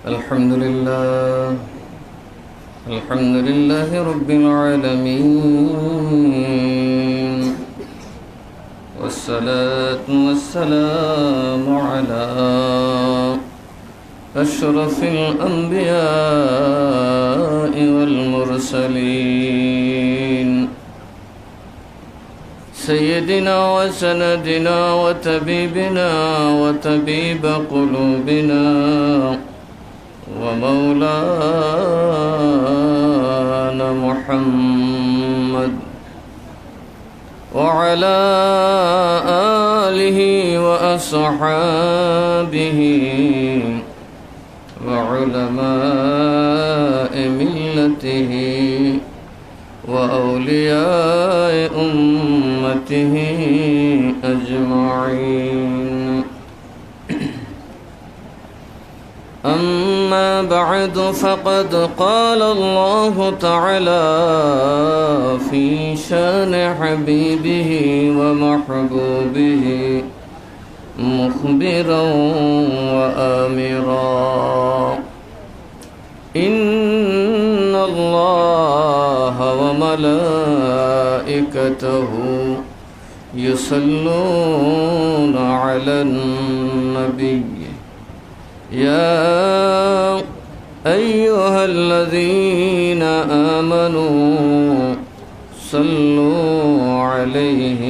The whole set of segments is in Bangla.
الحمد لله الحمد لله رب العالمين، والصلاة والسلام على أشرف الأنبياء والمرسلين، سيدنا وسندنا وطبيبنا وطبيب قلوبنا ومولانا محمد وعلى آله وأصحابه وعلماء ملته وأولياء أمته أجمعين. أما بعد، فقد قال الله تعالى في شان حبيبه ومحبوبه مخبرا وآمرا: إن الله وملائكته يصلون على النبي يا أيها الذين آمنوا صلوا عليه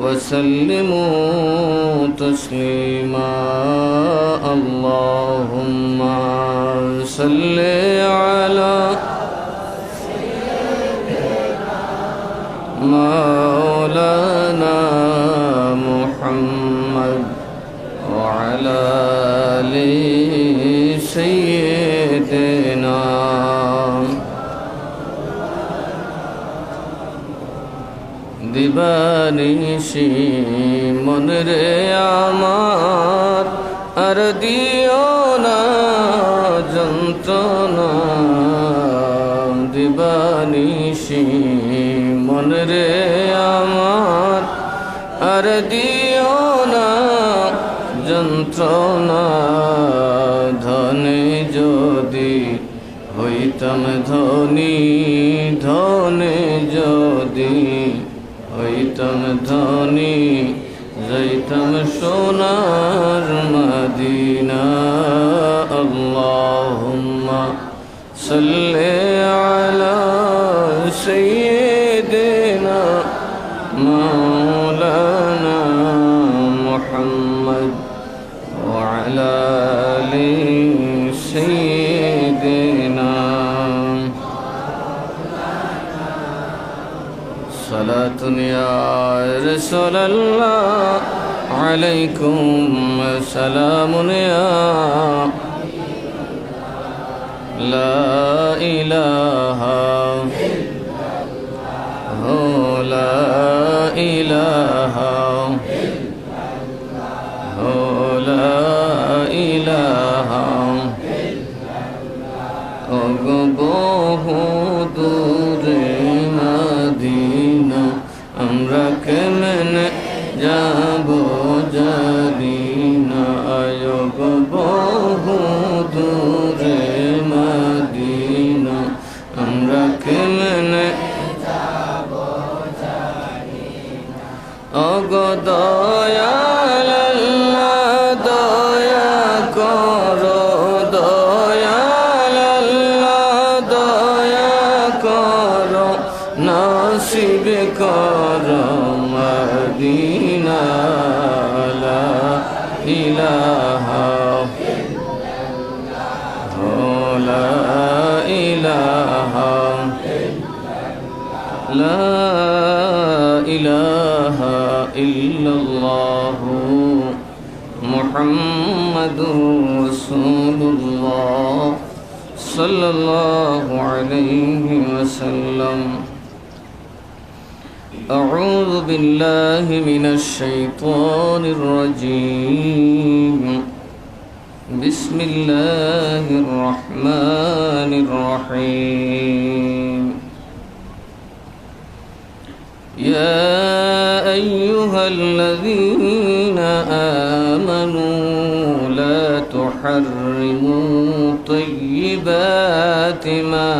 وسلموا تسليما. اللهم صل على مولانا محمد وعلى آل سيدنا দিবানিশি মনরে আমার আর দিও না যন্ত্রণা, দিবানিশি মনরে আমার আর দিও না যন্ত্রণা। ধনে যদি হইতাম ধনী, ধনে যদি হইতাম ধনী, যাইতাম সোনার মদিনা। আল্লাহুম্মা সাল্লি আলা সাইয়্যিদিনা মাওলানা মুহাম্মদ ওয়া আলা আলি সাইয়্যিদিনা। সালাতুন ইয়া রাসূলাল্লাহ আলাইকুম সালামুন ইয়া লা ইলাহা ইল্লাল্লাহ লা ইলাহা লা ইলাহা ইল্লাল্লাহ। দূরে মদিনা আমরা কেমনে যাব জানি না, বহু দূরে মদিনা আমরা কেমনে যাব জানি না। ওগো দয়াল আল্লাহ দয়া করো, দয়াল আল্লাহ দয়া করো, নসিব করো মদিনা। লা ইলাহা ইল্লাল্লাহ লা ইলাহা লা ইলাহা ইল্লাল্লাহ মুহাম্মাদুর রাসূলুল্লাহ সাল্লাল্লাহু আলাইহি ওয়াসাল্লাম। أعوذ بالله من الشيطان الرجيم. بسم الله الرحمن الرحيم. يا أيها الذين آمنوا لا تحرموا طيبات ما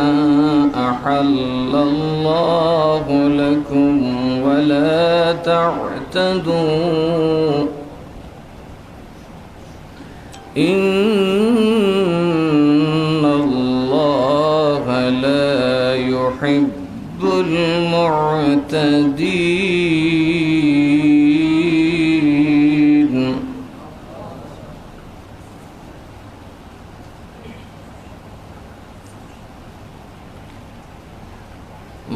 أحل الله لكم ولا تعتدوا إن الله لا يحب المعتدين.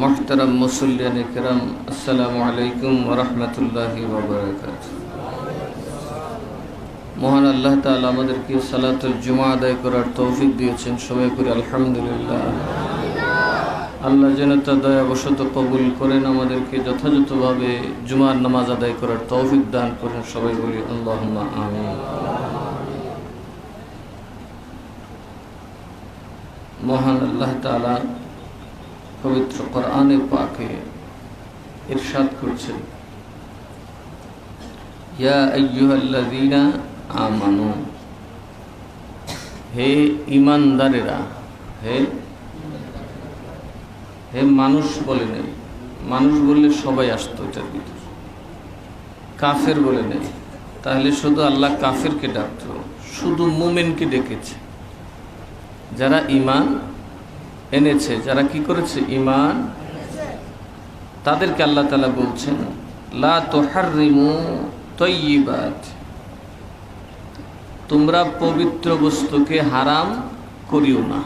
محترم মুসল্লিয়ান কিরাম, আসসালামু আলাইকুম ওয়া রাহমাতুল্লাহি ওয়া বারাকাতুহু। মহান আল্লাহ তাআলা আমাদেরকে সালাতুল জুমা আদায় করার তৌফিক দিয়েছেন, সবাই করি আলহামদুলিল্লাহ। আল্লাহ যেন তার দয়াবশত কবুল করেন, আমাদেরকে যথাযথভাবে জুমার নামাজ আদায় করার তৌফিক দান করেন, সবাই বলি আল্লাহুম্মা আমিন। মহান আল্লাহ তাআলা পবিত্র কোরআনে পাকে ইরশাদ করছেন, ইয়া আইয়ুহাল্লাযীনা আমানু, হে ঈমানদারেরা, হে মানুষ বলে নেই, মানুষ বললে সবাই আসতো এটার ভিতর, কাফের বলে নেই, তাহলে শুধু আল্লাহ কাফেরকে ডাকতো, শুধু মুমিনকে ডেকেছে। যারা ঈমান এনেছে, যারা কি করেছে, ঈমান, তাদেরকে আল্লাহ তাআলা বলছেন লা তুহাররিমু তাইয়্যিবাত, তোমরা পবিত্র বস্তুকে হারাম করিও না।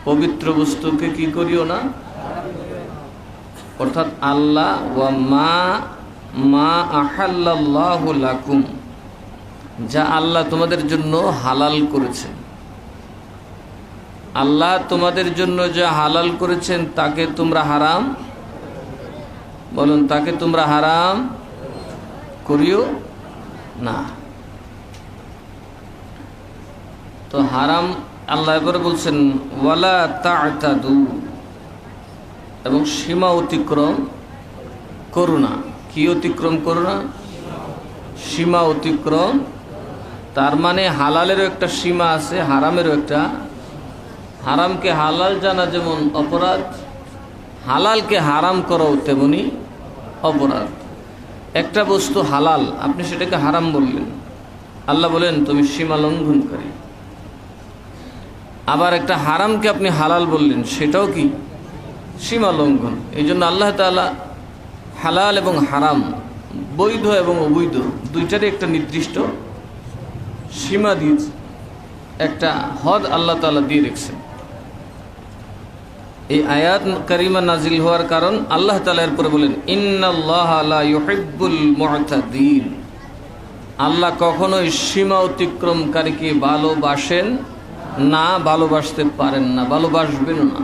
পবিত্র বস্তুকে কি করিও না, অর্থাৎ আল্লাহ ওয়া মা আহাল্লাল্লাহু লাকুম, যা আল্লাহ তোমাদের জন্য হালাল করেছেন। আল্লাহ তোমাদের জন্য যা হালাল করেছেন তাকে তোমরা হারাম, বলুন, তাকে তোমরা হারাম করিও না। তো হারাম আল্লাহ এবারে বলছেন ওয়ালা তা'তাদু, এবং সীমা অতিক্রম করো না। কি অতিক্রম করো না? সীমা অতিক্রম। তার মানে হালালেরও একটা সীমা আছে, হারামেরও একটা। হারামকে হালাল জানা যেমন অপরাধ, হালালকে হারাম করাও তেমনি অপরাধ। একটা বস্তু হালাল, আপনি সেটাকে হারাম বললেন, আল্লাহ বলেন তুমি সীমা লঙ্ঘনকারী। আবার একটা হারামকে আপনি হালাল বললেন, সেটাও কি সীমা লঙ্ঘন। এই জন্য আল্লাহ তাআলা হালাল এবং হারাম, বৈধ এবং অবৈধ, দুইটারই একটা নির্দিষ্ট সীমা দিয়েছে, একটা হদ আল্লাহ তাআলা দিয়ে রেখেছেন। এই আয়াত কারিমা নাজিল হওয়ার কারণ আল্লাহ তাআলা এরপরে বলেন ইন্নাল্লাহা লা ইউহিব্বুল মু'তাদিন, আল্লাহ কখনোই সীমা অতিক্রমকারীকে ভালোবাসেন না, ভালোবাসতে পারেন না, ভালোবাসবেন না।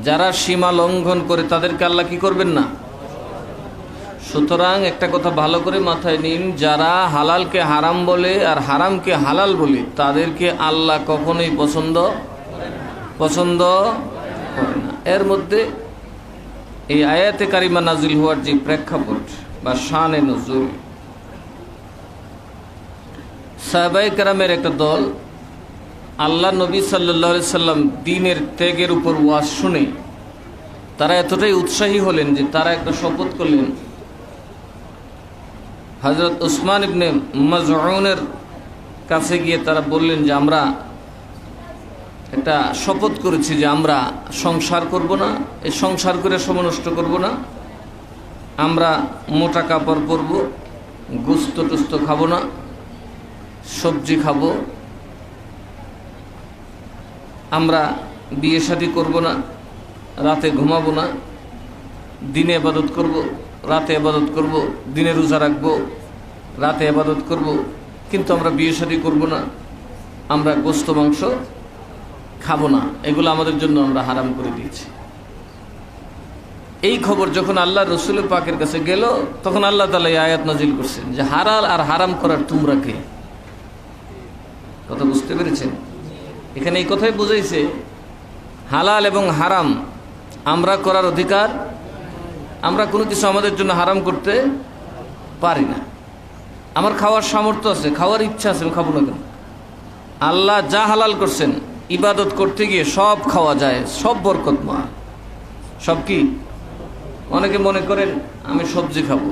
যারা সীমা লঙ্ঘন করে তাদেরকে আল্লাহ কি করবেন না। সুতরাং একটা কথা ভালো করে মাথায় নিন, যারা হালালকে হারাম বলে আর হারামকে হালাল বলে তাদেরকে আল্লাহ কখনোই পছন্দ করে না। এর মধ্যে এই আয়াতে কারিমা নাজিল হওয়ার যে প্রেক্ষাপট বা শানে নজুল, সাহাবায়ে কেরামের একটা দল আল্লাহ নবী সাল্লাল্লাহু আলাইহি সাল্লাম দ্বীনের ত্যাগের উপর ওয়াজ শুনে তারা এতটাই উৎসাহী হলেন যে তারা একটা শপথ করলেন। হযরত উসমান ইবনে মাজউনের কাছে গিয়ে তারা বললেন যে আমরা একটা শপথ করেছি যে আমরা সংসার করব না, এই সংসার করে সময় নষ্ট করব না, আমরা মোটা কাপড় পরব, গোস্ত টোস্ত খাবো না, সবজি খাবো, আমরা বিয়ে শাদী করব না, রাতে ঘুমাবো না, দিনে ইবাদত করব, রাতে ইবাদত করব, দিনে রোজা রাখবো, রাতে ইবাদত করব, কিন্তু আমরা বিয়ে শাদী করব না, আমরা গোস্ত মাংস খাবো না, এগুলো আমাদের জন্য আমরা হারাম করে দিয়েছি। এই খবর যখন আল্লাহ রসুল পাকের কাছে গেল, তখন আল্লাহ তাআলা এই আয়াত নাজিল করছেন যে হালাল আর হারাম করার তোমরা কে। কথা বুঝতে পেরেছেন? এখানে এই কথাই বুঝাইছে হালাল এবং হারাম আমরা করার অধিকার, আমরা কোনো কিছু আমাদের জন্য হারাম করতে পারি না। আমার খাওয়ার সামর্থ্য আছে, খাওয়ার ইচ্ছা আছে, আমি খাবো না কেন? আল্লাহ যা হালাল করছেন ইবাদত করতে গিয়ে সব খাওয়া যায়, সব বরকতময়। সব কি? অনেকে মনে করেন আমি সবজি খাবো,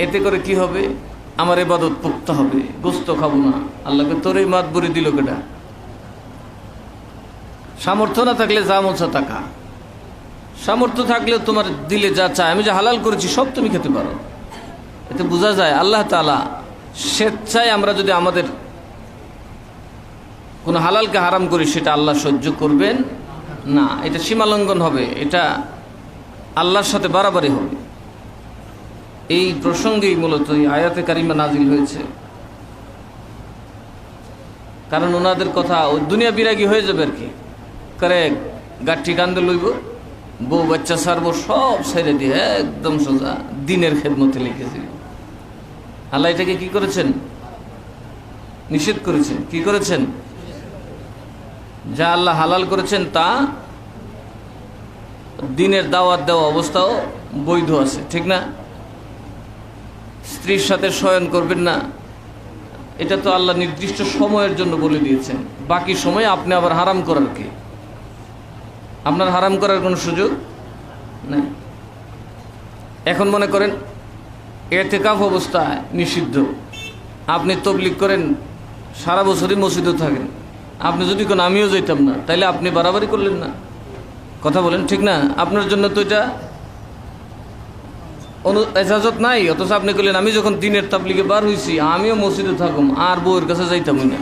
এতে করে কি হবে? আমার ইবাদত পুক্ত হবে, গোস্ত খাবো না। আল্লাহকে তোর এই মাত বরি দিল কেটা? সামর্থ্য না থাকলে যা মোছা টাকা, সামর্থ্য থাকলেও তোমার দিলে যা চায়, আমি যে হালাল করেছি সব তুমি খেতে পারো। এতে বোঝা যায় আল্লাহ তাআলা স্বেচ্ছায় আমরা যদি আমাদের কোনো হালালকে হারাম করি সেটা আল্লাহ সহ্য করবেন না, এটা সীমালঙ্ঘন হবে, এটা আল্লাহর সাথে বাড়াবাড়ি হবে। এই প্রসঙ্গেই মূলত এই আয়াতে কারিমা নাজিল হয়েছে। কারণ ওনাদের কথা ও দুনিয়া বিরাগী হয়ে যাবে আর কি করে, গাঠি কান্দে লইব, বউ বাচ্চা সারবো, সব ছেড়ে দিয়ে একদম সোজা দিনের খেদমতে লিখেছিল। আল্লাহ এটাকে কি করেছেন? নিষেধ করেছেন। কি করেছেন? যা আল্লাহ হালাল করেছেন তা দিনের দাওয়াত দেওয়া অবস্থাও বৈধ আছে, ঠিক না? স্ত্রীর সাথে শয়ন করবেন না, এটা তো আল্লাহ নির্দিষ্ট সময়ের জন্য বলে দিয়েছেন। বাকি সময় আপনি আবার হারাম করার কি? আপনার হারাম করার কোনো সুযোগ নেই। এখন মনে করেন ইতিকাফ অবস্থায় নিষিদ্ধ, আপনি তবলিগ করেন, সারা বছরই মসজিদে থাকেন, আপনি যদি কোন আমিও যাইতাম না, তাইলে আপনি বাড়াবাড়ি করলেন না? কথা বলেন, ঠিক না? আপনার জন্য তো এটা এজাজত নাই, অথচ আপনি করলেন আমি যখন দিনের তাবলিগে বার হয়েছি আমিও মসজিদে থাকুম, আর বউয়ের কাছে যাইতামই না,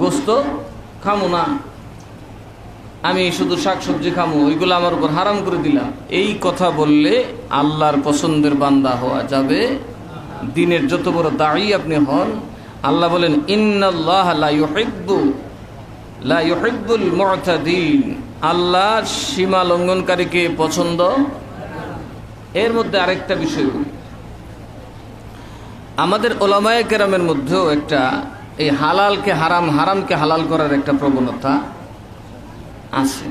গোস্ত খামো না, আমি শুধু শাকসবজি খামো, ওইগুলো আমার উপর হারাম করে দিলাম। এই কথা বললে আল্লাহর পছন্দের বান্দা হওয়া যাবে। দিনের যত বড় দায়ী আপনি হন, আল্লাহ বলেন ইন্নাল্লাহ লা ইউহিব্বুল মু'তাদিন, আল্লাহ সীমা লঙ্ঘনকারীকে পছন্দ। এর মধ্যে আরেকটা বিষয়, আমাদের ওলামায়ে কেরামের মধ্যেও একটা এই হালালকে হারাম, হারামকে হালাল করার একটা প্রবণতা আছে।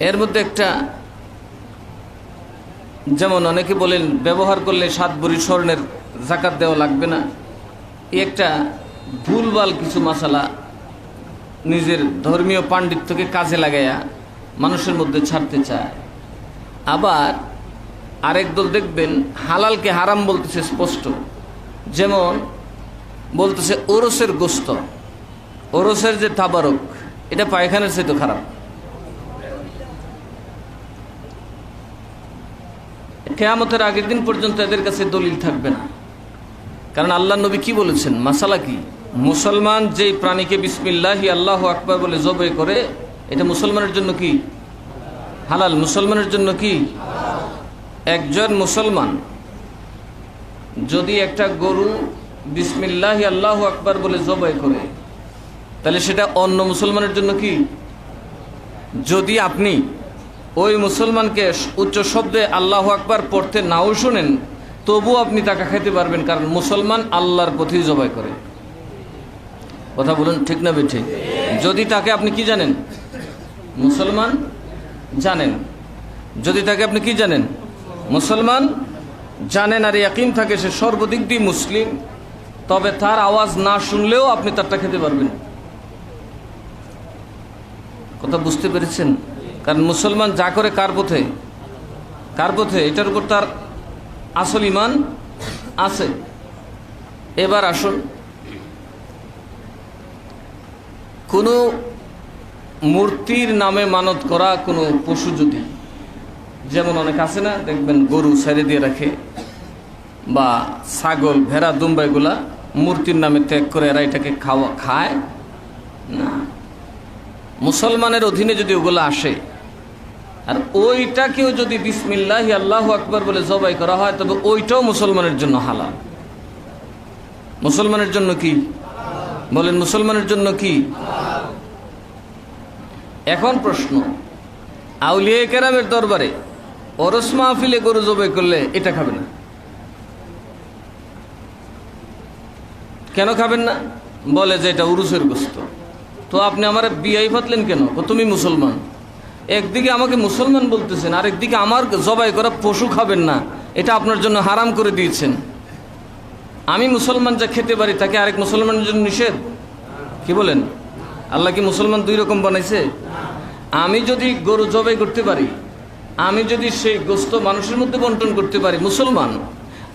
এর মধ্যে একটা, যেমন অনেকে বলেন ব্যবহার করলে 7 ভরি স্বর্ণের যাকাত দেওয়া লাগবে না, এই একটা ভুলভাল কিছু মাসালা নিজের ধর্মীয় পাণ্ডিত্যকে কাজে লাগাইয়া মানুষের মধ্যে ছাড়তে চায়। আবার আরেক দল দেখবেন হালালকে হারাম বলতেছে স্পষ্ট, যেমন বলতেছে ওরসের গোস্ত, ওরসের যে তাবারক, এটা পায়খানার চেয়ে তো খারাপ। কিয়ামতের আগের দিন পর্যন্ত এদের কাছে দলিল থাকবে না। কারণ আল্লাহ নবী কি বলেছেন? মাসালা কি? মুসলমান যেই প্রাণীকে বিসমিল্লাহি আল্লাহু আকবার বলে জবাই করে, এটা মুসলমানের জন্য কি হালাল? মুসলমানের জন্য কি? একজন মুসলমান যদি একটা গরু বিসমিল্লাহি আল্লাহু আকবার বলে জবাই করে, তাহলে সেটা অন্য মুসলমানের জন্য কি? যদি আপনি ওই মুসলমানকে উচ্চ শব্দে আল্লাহু আকবার পড়তে নাও শুনেন, তবু আপনি তাকে খেতে পারবেন, কারণ মুসলমান আল্লাহর পথেই জবাই করে। কথা বলুন, ঠিক না বেঠিক? যদি তাকে আপনি কি জানেন? মুসলমান জানেন। যদি তাকে আপনি কি জানেন? মুসলমান জানেন, আর ইয়াকিন থাকে সে সর্বদিক দিয়ে মুসলিম, তবে তার আওয়াজ না শুনলেও আপনি তারটা খেতে পারবেন। কথা বুঝতে পেরেছেন? কারণ মুসলমান যা করে কার পথে? কার পথে? এটার উপর তার আসল ইমান আছে। এবার আসুন, কোনো মূর্তির নামে মানত করা কোনো পশু যদি, যেমন অনেক আছে না, দেখবেন গরু ছেড়ে দিয়ে রাখে, বা ছাগল, ভেড়া, দুম্বা, এগুলা মূর্তির নামে ত্যাগ করে এরা এটাকে খায় না। মুসলমানের অধীনে যদি ওগুলো আসে, আর ওইটাকেও যদি বিসমিল্লাহি আল্লাহু আকবার বলে জবাই করা হয়, তবে ওইটাও মুসলমানের জন্য হালাল। মুসলমানের জন্য কি বলেন? মুসলমানের জন্য কি? এখন প্রশ্ন, আউলিয়া কেরামের দরবারে ওরস মাহফিলে গরু জবাই করলে এটা খাবেন না, কেন খাবেন না? বলে যে এটা উরুসের গোস্ত। তো আপনি আমার বিয়াই ফাতলেন কেন? তুমি মুসলমান, একদিকে আমাকে মুসলমান বলতেছেন, আর একদিকে আমার জবাই করা পশু খাবেন না, এটা আপনার জন্য হারাম করে দিয়েছেন। আমি মুসলমান যা খেতে পারি তাকে আরেক মুসলমানের জন্য নিষেধ? কি বলেন? আল্লাহ কি মুসলমান দুই রকম বানাইছে? আমি যদি গরু জবাই করতে পারি, আমি যদি সেই গোশত মানুষের মধ্যে বন্টন করতে পারি, মুসলমান।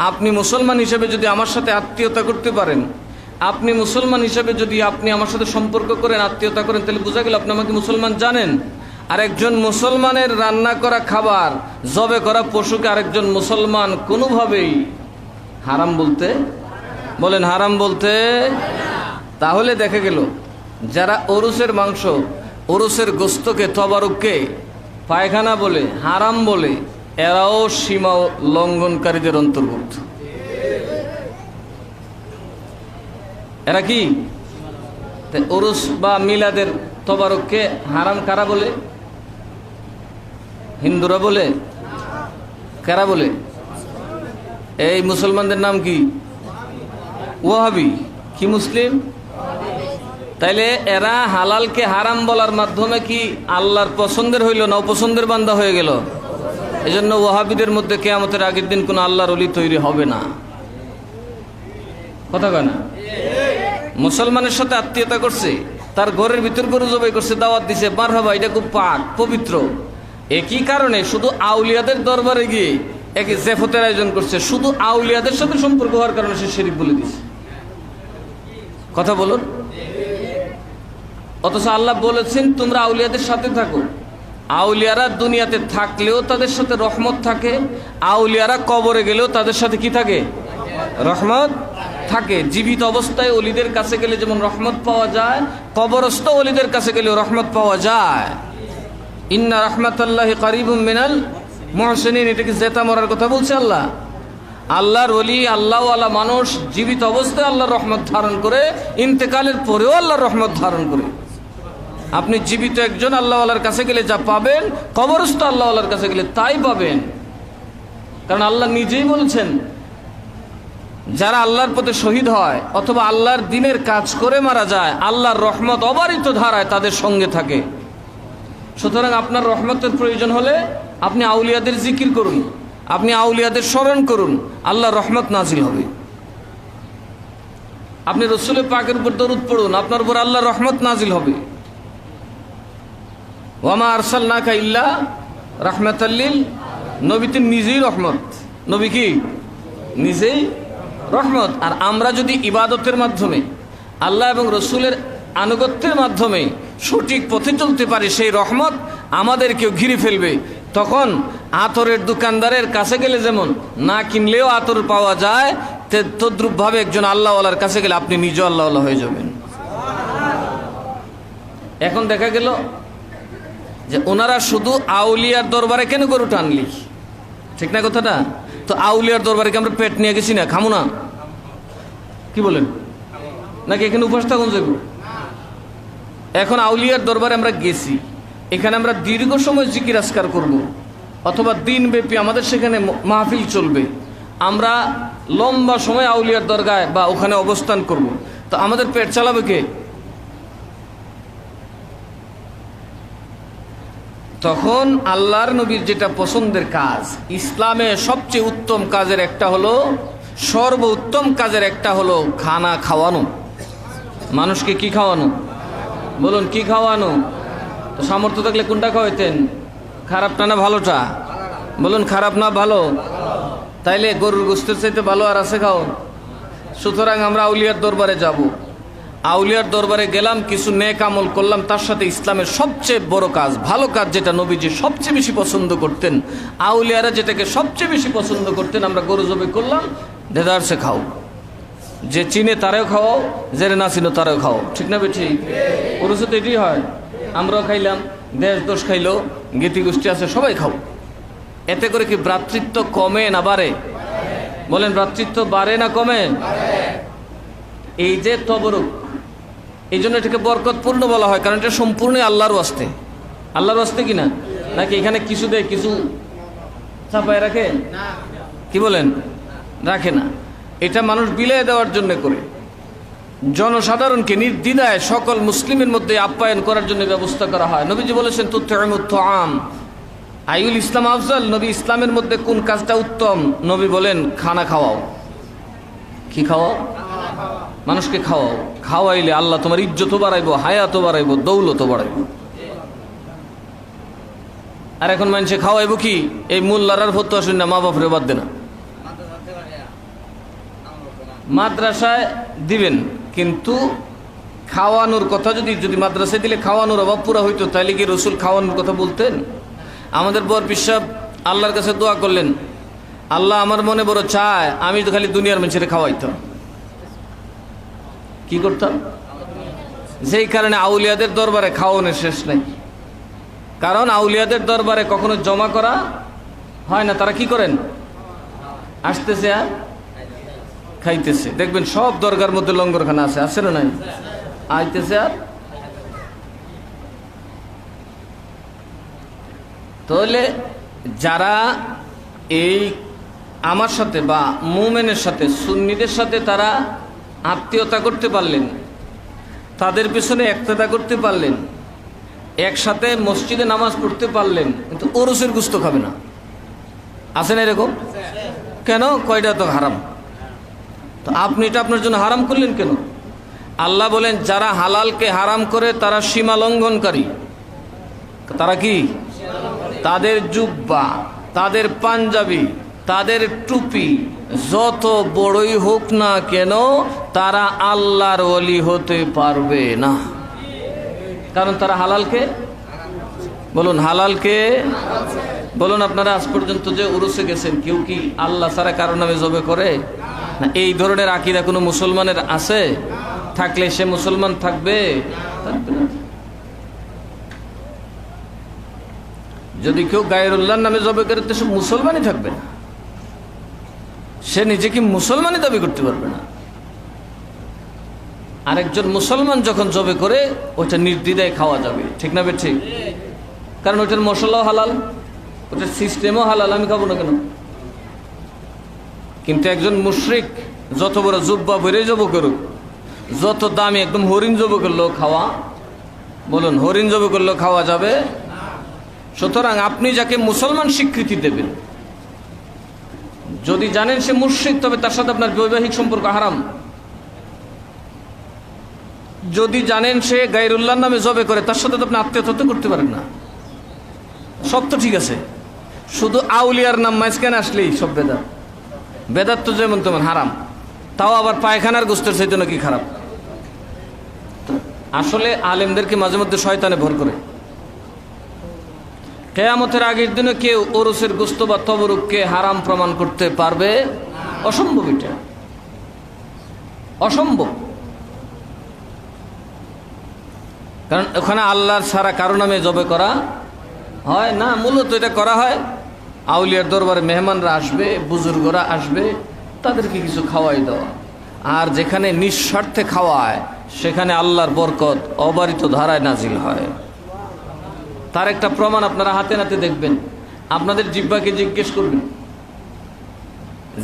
আপনি মুসলমান হিসেবে যদি আমার সাথে আত্মীয়তা করতে পারেন, আপনি মুসলমান হিসেবে যদি আপনি আমার সাথে সম্পর্ক করেন, আত্মীয়তা করেন, তাহলে বোঝা গেল আপনি আমাকে মুসলমান জানেন। আর একজন মুসলমানের রান্না করা খাবার, জবে করা পশুকে আরেকজন মুসলমান কোনোভাবেই হারাম বলতে, বলেন হারাম বলতে। তাহলে দেখা গেল যারা ওরুসের মাংস, ওরুসের গোস্তকে, তবারুককে পায়খানা বলে, হারাম বলে, এরাও সীমা লঙ্ঘনকারীদের অন্তর্ভুক্ত। এরা কি ওরুস বা মিলাদের তবারককে হারাম কারা বলে? হিন্দুরা বলে? কারা বলে? এই মুসলমানদের নাম কি? ওয়াহাবি। কি মুসলিম? তাইলে এরা হালালকে হারাম বলার মাধ্যমে কি আল্লাহর পছন্দের হইল না অপছন্দের বান্দা হয়ে গেল? এই জন্য ওয়াহাবিদের মধ্যে কিয়ামতের আগের দিন কোনো আল্লাহর ওলি তৈরি হবে না। কথা কয় না? মুসলমানের সাথে আত্মীয়তা করছে, তার ঘরের ভিতর গরু জবাই করছে, দাওয়াত দিছে, মারহাবা, এটা খুব পাক পবিত্র। একই কারণে শুধু আউলিয়াদের দরবারে গিয়ে একই জেফতের আয়োজন করছে, শুধু আউলিয়াদের সাথে সম্পর্ক হওয়ার কারণে সে শিরিক বলে দিছে। কথা বলুন। অথচ আল্লাহ বলেছেন তোমরা আউলিয়াদের সাথে থাকো। আউলিয়ারা দুনিয়াতে থাকলেও তাদের সাথে রহমত থাকে, আউলিয়ারা কবরে গেলেও তাদের সাথে কি থাকে? রহমত থাকে। জীবিত অবস্থায় অলিদের কাছে গেলে যেমন রহমত পাওয়া যায়, কবরস্থ অলিদের কাছে গেলেও রহমত পাওয়া যায়। ইন্না রাহমাতাল্লাহি কারিবুম মিনাল মুহসিনিন। এটা কি জেতা মরার কথা বলছে আল্লাহ? আল্লাহর ওলি, আল্লাহওয়ালা মানুষ জীবিত অবস্থায় আল্লাহর রহমত ধারণ করে, ইন্তেকালের পরেও আল্লাহর রহমত ধারণ করে। আপনি জীবিত একজন আল্লাহওয়ালার কাছে গেলে যা পাবেন, কবরস্থ আল্লাহওয়ালার কাছে গেলে তাই পাবেন। কারণ আল্লাহ নিজেই বলছেন যারা আল্লাহর পথে শহীদ হয় অথবা আল্লাহর দ্বীনের কাজ করে মারা যায়, আল্লাহর রহমত অবারিত ধারায় তাদের সঙ্গে থাকে। সুতরাং আপনার রহমতের প্রয়োজন হলে আপনি আউলিয়াদের জিকির করুন, আপনি আউলিয়াদের স্মরণ করুন, আল্লাহর রহমত নাজিল হবে। আপনি রসুল পাকের উপর দরুদ পড়ুন, আপনার উপর আল্লাহর রহমত নাজিল হবে। ওয়ামা আরসালনাকা ইল্লা রাহমাতাল লিল। নবী তো নিজেই রহমত। নবী কি নিজেই রহমত। আর আমরা যদি ইবাদতের মাধ্যমে, আল্লাহ এবং রসুলের আনুগত্যের মাধ্যমে সঠিক পথে চলতে পারি, সেই রহমত আমাদেরকেও ঘিরে ফেলবে। তখন আতরের দোকানদারের কাছে গেলে যেমন না কিনলেও আতর পাওয়া যায়, তদ্রূপভাবে একজন আল্লাহওয়ালার কাছে গেলে আপনি নিজেও আল্লাহওয়ালা হয়ে যাবেন। এখন দেখা গেল যে ওনারা শুধু আউলিয়ার দরবারে কেন গরু টানলি? ঠিক না কথাটা? তো আউলিয়ার দরবারে কি আমরা পেট নিয়ে গেছি না, খামো না? কি বলেন? নাকি এখানে উপাস থাকুন যাবো? এখন আউলিয়ার দরবারে আমরা গেছি, এখানে আমরা দীর্ঘ সময় জিকির আজকার করব, অথবা দিনব্যাপী আমাদের সেখানে মাহফিল চলবে, আমরা লম্বা সময় আউলিয়ার দরগায় বা ওখানে অবস্থান করব, তো আমাদের পেট চালাবে কে? তখন আল্লাহর নবীর যেটা পছন্দের কাজ, ইসলামে সবচেয়ে উত্তম কাজের একটা হলো, সর্বোত্তম কাজের একটা হলো খানা খাওয়ানো। মানুষকে কি খাওয়ানো? বলুন কি খাওয়ানো? তো সামর্থ্য থাকলে কোনটা খাওয়াইতেন? খারাপটা না ভালোটা? বলুন খারাপ না ভালো? তাইলে গরুর গোস্তের চাইতে ভালো আর আছে খাও? সুতরাং আমরা আউলিয়ার দরবারে যাব, আউলিয়ার দরবারে গেলাম, কিছু নেক আমল করলাম, তার সাথে ইসলামের সবচেয়ে বড় কাজ, ভালো কাজ, যেটা নবীজি সবচেয়ে বেশি পছন্দ করতেন, আউলিয়ারা যেটাকে সবচেয়ে বেশি পছন্দ করতেন, আমরা গরু জবাই করলাম, দেদারসে খাও। যে চিনে তারাও খাও, যে না চিনো তারাও খাও। ঠিক না বেঠি? ওরসে তো এটাই হয়। আমরাও খাইলাম, দেশ দোষ খাইলো, গীতি গোষ্ঠী আছে, সবাই খাও। এতে করে কি ভ্রাতৃত্ব কমে না বাড়ে? বলেন ভ্রাতৃত্ব বাড়ে না কমে? এই যে তবরুক, এই জন্য এটাকে বরকতপূর্ণ বলা হয়, কারণ এটা সম্পূর্ণ আল্লাহর ওয়াস্তে। আল্লাহর ওয়াস্তে কিনা? নাকি এখানে কিছু দেয় কিছু চাপায় রাখে? কি বলেন? রাখে না। এটা মানুষ বিলিয়ে দেওয়ার জন্য করে, জনসাধারণকে নির্দ্বিধায় সকল মুসলিমের মধ্যে আপ্যায়ন করার জন্য ব্যবস্থা করা হয়। নবীজি বলেছেন তুতইমুত তাআম আইউল ইসলাম আফজল, নবী ইসলামের মধ্যে কোন কাজটা উত্তম? নবী বলেন খানা খাওয়াও। কি খাওয়াও? মানুষকে খাওয়াও। খাওয়াইলে আল্লাহ তোমার ইজ্জতও বাড়াইবো, হায়াতও বাড়াইবো, দৌলতও বাড়াইবো। আর এখন মানুষে খাওয়াইবো কি? এই মোল্লার ফতোয়া শুনে মা বাপরে বাদ দে না। মাদ্রাসায় দিবেন, কিন্তু খাওয়ানোর কথা যদি মাদ্রাসায় দিলে খাওয়ানোর অভাব পুরা হইতো, তাহলে কি রসুল খাওয়ানোর কথা বলতেন? আমাদের বর পিসাব আল্লাহর কাছে দোয়া করলেন, আল্লাহ আমার মনে বড় চায় আমি তো খালি দুনিয়ার মানুষের খাওয়াইতাম। কি করতাম? যেই কারণে আউলিয়াদের দরবারে খাওয়ানোর শেষ নাই। কারণ আউলিয়াদের দরবারে কখনো জমা করা হয় না। তারা কি করেন? আসতেছে আর খাইতেছে। দেখবেন সব দরগার মধ্যে লঙ্গরখানা আছে, আছে না নাই? আইতেছে আর। তাহলে যারা এই আমার সাথে বা মুমিনের সাথে, সুন্নিদের সাথে তারা আত্মীয়তা করতে পারলেন, তাদের পেছনে একতা করতে পারলেন, একসাথে মসজিদে নামাজ পড়তে পারলেন, কিন্তু ওরসের গুস্ত খাবে না। আছে না এরকম? কেন? কয়টা তো হারাম। তো আপনি এটা আপনার জন্য হারাম করলেন কেন? আল্লাহ বলেন যারা হালালকে হারাম করে তারা সীমা লঙ্ঘনকারী। তারা কি? তাদের জুব্বা, তাদের পাঞ্জাবি, তাদের টুপি যত বড়ই হোক না কেন, তারা আল্লাহর ওলি হতে পারবে না। কারণ তারা হালালকে, বলুন হালালকে, বলুন আপনারা আজ পর্যন্ত যে উরুসে গেছেন, কেউ কি আল্লাহ ছাড়া কারো নামে জবে করে না? এই ধরনের আকীদা কোনো মুসলমানের আছে? থাকলে সে মুসলমান থাকবে? থাকবে না। যদি কেউ গায়রুল্লাহর নামে জবে করে তো সে মুসলমানই থাকবে না, সে নিজেকে মুসলমানই দাবি করতে পারবে না। আরেকজন মুসলমান যখন জবে করে ওটা নির্দ্বিধায় খাওয়া যাবে, ঠিক না? ঠিক। কারণ ওটার মশলাও হালাল, ওটার সিস্টেমও হালাল, আমি খাবো না কেন? কিন্তু একজন মুশরিক যত বড় জুব্বা বেড়ে জব করুক, যত দামি একদম হরিণ জব করলেও খাওয়া, বলুন হরিণ জব করলেও খাওয়া যাবে। সুতরাং আপনি যাকে মুসলমান স্বীকৃতি দেবেন, যদি জানেন সে মুশরিক, তবে তার সাথে আপনার বৈবাহিক সম্পর্ক হারাম। যদি জানেন সে গায়রুল্লাহর নামে জবে করে, তার সাথে তো আপনি আত্মীয়তা করতে পারেন না। সব তো ঠিক আছে, শুধু আউলিয়ার নাম মাঝখানে আসলেই সব বেদাত। বেদাত তো যেমন তেমন হারাম, তাও আবার পায়খানার গোস্তের চাইতে নাকি খারাপ। আসলে আলেমদেরকে মাঝে মধ্যে শয়তানে ভর করে। কিয়ামতের আগের দিনে কেউ ওরসের গোস্ত বা তবরুককে হারাম প্রমাণ করতে পারবে? অসম্ভব, এটা অসম্ভব। কারণ ওখানে আল্লাহর ছাড়া কারো নামে জবে করা হয় না। মূলত এটা করা হয় আউলিয়ার দরবারে মেহমানরা আসবে, বুজুর্গরা আসবে, তাদেরকে কিছু খাওয়াই দেওয়া। আর যেখানে নিঃস্বার্থে খাওয়ায় সেখানে আল্লাহর বরকত অবারিত ধারায় নাজিল হয়। তার একটা প্রমাণ আপনারা হাতে নাতে দেখবেন। আপনাদের জিহ্বাকে জিজ্ঞেস করবেন,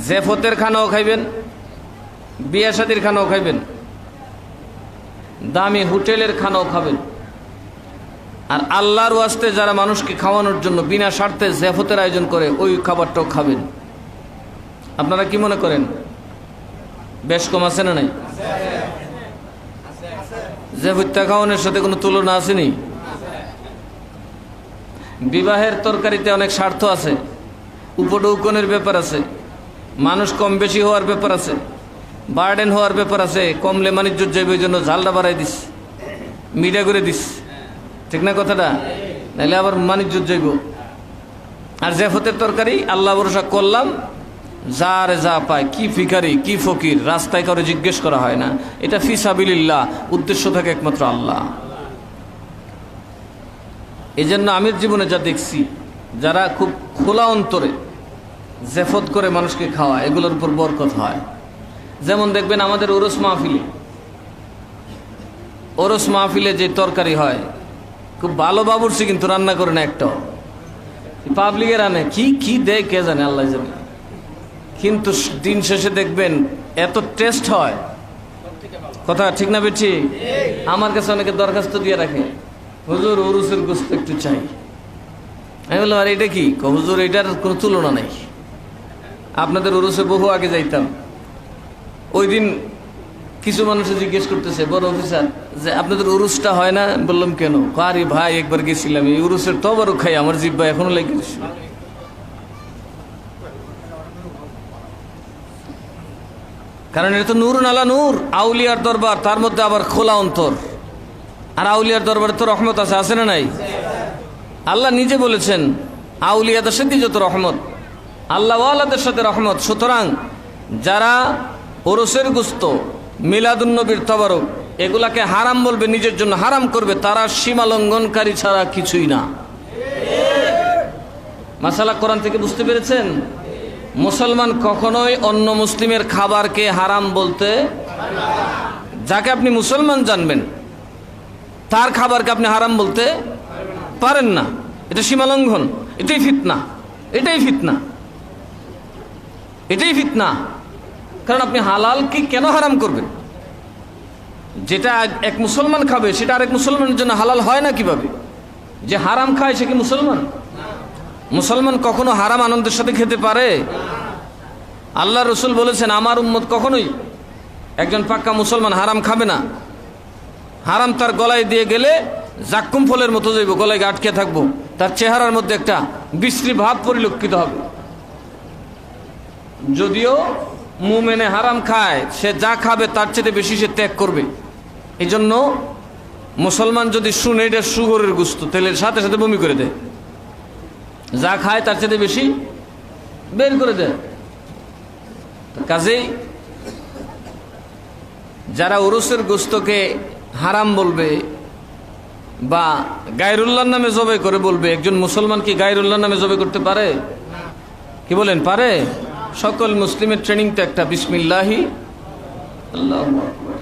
জেফতের খানাও খাইবেন, বিয়া শাদির খানাও খাইবেন, দামি হোটেলের খানাও খাবেন, আর আল্লাহর ওয়াস্তে যারা মানুষকে খাওয়ানোর জন্য বিনা স্বার্থে জেফতের আয়োজন করে ওই খাবারটাও খাবেন। আপনারা কি মনে করেন বেশ কম আছে না নাই? জেফতটা খাওয়ানোর সাথে কোনো তুলনা আসেনি। বিবাহের তরকারিতে অনেক স্বার্থ আছে, উপঢৌকনের ব্যাপার আছে, মানুষ কম বেশি হওয়ার ব্যাপার আছে, বার্ডেন হওয়ার ব্যাপার আছে। কমলে বাণিজ্য যাইবে, ওই জন্য ঝালটা বাড়াই দিস, মিডিয়া করে দিস, ঠিক না কথাটা? নাহলে আবার বাণিজ্য যাইব। আর জেফতের তরকারি আল্লাহ ভরসা করলাম, যার যা পায়, কি ফিকারি কি ফকির, রাস্তায় কারো জিজ্ঞেস করা হয় না। এটা ফি সাবিলিল্লাহ, উদ্দেশ্য থাকে একমাত্র আল্লাহ। এই জন্য আমি জীবনে যা দেখছি, যারা খুব খোলা অন্তরে জেফত করে মানুষকে খাওয়া, এগুলোর উপর বরকত হয়। যেমন দেখবেন আমাদের ওরস মাহফিলে যে তরকারি হয়, খুব ভালো বাবুর্চি কিন্তু রান্না করে না একটাও, পাবলিকের আনে কি কি দেয় কে জানে, আল্লাহ জানে। কিন্তু দিন শেষে দেখবেন এত টেস্ট হয়, কথা ঠিক না বেঠি? আমার কাছে অনেকে দরখাস্ত দিয়ে রাখে, হুজুর ওরসের গোস্ত একটু চাই। আমি বললাম আর এটা কি? হুজুর এটার কোনো তুলনা নেই, আপনাদের উরুসে বহু আগে যাইতাম। ওই দিন কিছু মানুষ জিজ্ঞেস করতেছে, বড় অফিসার, যে আপনাদের উরুসটা হয় না? বললাম কেন? আরে ভাই একবার গেছিলাম, এই উরুসের তবারও খাই, আমার জিব্বা এখনো লেগে গেছে। কারণ এটা তো নূর নালা নূর, আউলিয়ার দরবার, তার মধ্যে আবার খোলা অন্তর। আর আউলিয়ার দরবারে তো রহমত আছে, আছে না নাই? আল্লাহ নিজে বলেছেন আউলিয়াদের সাথে যত রহমত, আল্লাহ ওয়ালাদের সাথে রহমত। সুতরাং যারা ওরসের গুস্ত, মিলাদুন্নবীর তবারক এগুলাকে হারাম বলবে, নিজের জন্য হারাম করবে, তারা সীমা লঙ্ঘনকারী ছাড়া কিছুই না। মাসালা কোরআন থেকে বুঝতে পেরেছেন? মুসলমান কখনোই অন্য মুসলিমের খাবারকে হারাম বলতে, যাকে আপনি মুসলমান জানবেন তার খাবারকে আপনি হারাম বলতে পারেন না। এটা সীমা লঙ্ঘন, এটাই ফিতনা, এটাই ফিতনা, এটাই ফিতনা। কারণ আপনি হালাল কি কেন হারাম করবেন? যেটা এক মুসলমান খাবে সেটা আরেক মুসলমানের জন্য হালাল হয় না কিভাবে? যে হারাম খায় সে কি মুসলমান? মুসলমান কখনো হারাম আনন্দের সাথে খেতে পারে? আল্লাহ রসুল বলেছেন আমার উম্মত কখনোই, একজন পাক্কা মুসলমান হারাম খাবে না। হারাম তার গলায় দিয়ে গেলে জাক্কুম ফলের মতো যাইব, গলায় আটকে থাকবো, তার চেহারার মধ্যে একটা বিশ্রী ভাব পরিলক্ষিত হবে। যদিও মুমিনে হারাম খায়, সে যা খাবে তার চেয়ে বেশি সে ত্যাগ করবে। এই জন্য মুসলমান যদি শুনে এটা শুগরের গুস্ত, তেলের সাথে সাথে বমি করে দেয়, যা খায় তার চেয়ে বেশি বের করে দেয়। কাজেই যারা উরুসের গোস্তকে হারাম বলবে বা গায়রুল্লাহর নামে জবাই করে বলবে, একজন মুসলমান কি গায়রুল্লাহর নামে জবাই করতে পারে? কি বলেন, পারে? সকল মুসলিমের ট্রেনিং তো একটা, বিসমিল্লাহি আল্লাহু আকবার।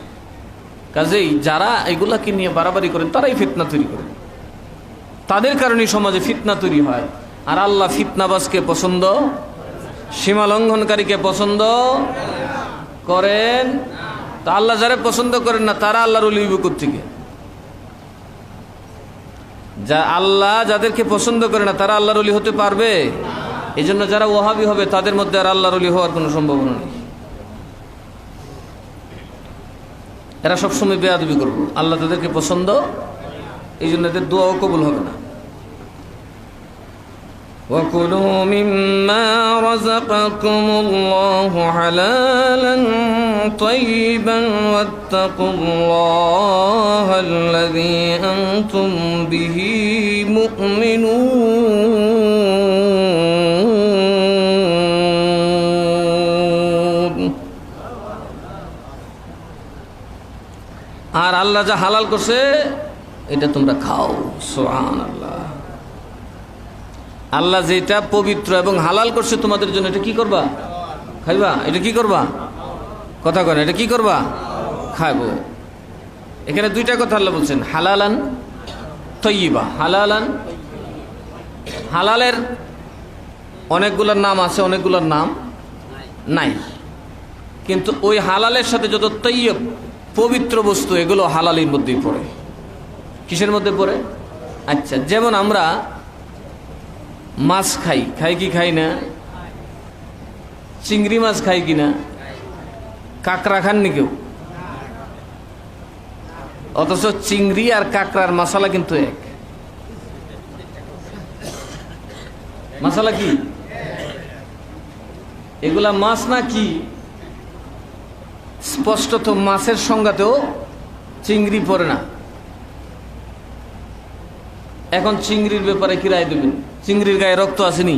কাজেই যারা এগুলাকে নিয়ে বাড়াবাড়ি করেন তারাই ফিতনা তৈরি করেন, তাদের কারণেই সমাজে ফিতনা তৈরি হয়। আর আল্লাহ ফিতনাবাজকে পছন্দ, সীমা লঙ্ঘনকারীকে পছন্দ করেন। তা আল্লাহ যারা পছন্দ করেন না তারা আল্লাহর ওলি হইব কোত্থেকে? যা আল্লাহ যাদেরকে পছন্দ করে না তারা আল্লাহর ওলি হতে পারবে? এই জন্য যারা ওহাবি হবে তাদের মধ্যে আর আল্লাহর ওলি হওয়ার কোনো সম্ভাবনা নেই। এরা সবসময় বেয়াদবি করবো, আল্লাহ তাদেরকে পছন্দ, এই জন্য এদের দোয়াও কবুল হবে না। وَكُلُوا مِمَّا رَزَقَكُمُ اللَّهُ حَلَالًا طَيِّبًا وَاتَّقُوا اللَّهَ الَّذِي أَنْتُمْ بِهِ مُؤْمِنُونَ। আর আল্লাহ যা হালাল করছে এটা তোমরা খাও। সুবহানাল্লাহ। আল্লাহ যেটা পবিত্র এবং হালাল করছে তোমাদের জন্য, এটা কি করবা? খাইবা। এটা কি করবা? কথা কয় না, এটা কি করবা? খাইবো। এখানে দুইটা কথা আল্লাহ বলছেন, হালালান তয়্যিবা। হালালান, হালালের অনেকগুলোর নাম আছে, অনেকগুলোর নাম নাই, কিন্তু ওই হালালের সাথে যত তয়্যব পবিত্র বস্তু এগুলো হালালের মধ্যেই পড়ে। কিসের মধ্যে পড়ে? আচ্ছা, যেমন আমরা মাছ খাই, খাই কি খাই না? চিংড়ি মাছ খাই কিনা? কাঁকড়া খাননি কেউ? অথচ চিংড়ি আর কাঁকড়ার মশলা কিন্তু এক। মশলা কি? এগুলা মাছ না কি? স্পষ্টত মাছের সংজ্ঞাতেও চিংড়ি পড়ে না। এখন চিংড়ির ব্যাপারে কি রায় দেবেন? চিংড়ির গায়ে রক্ত আসেনি?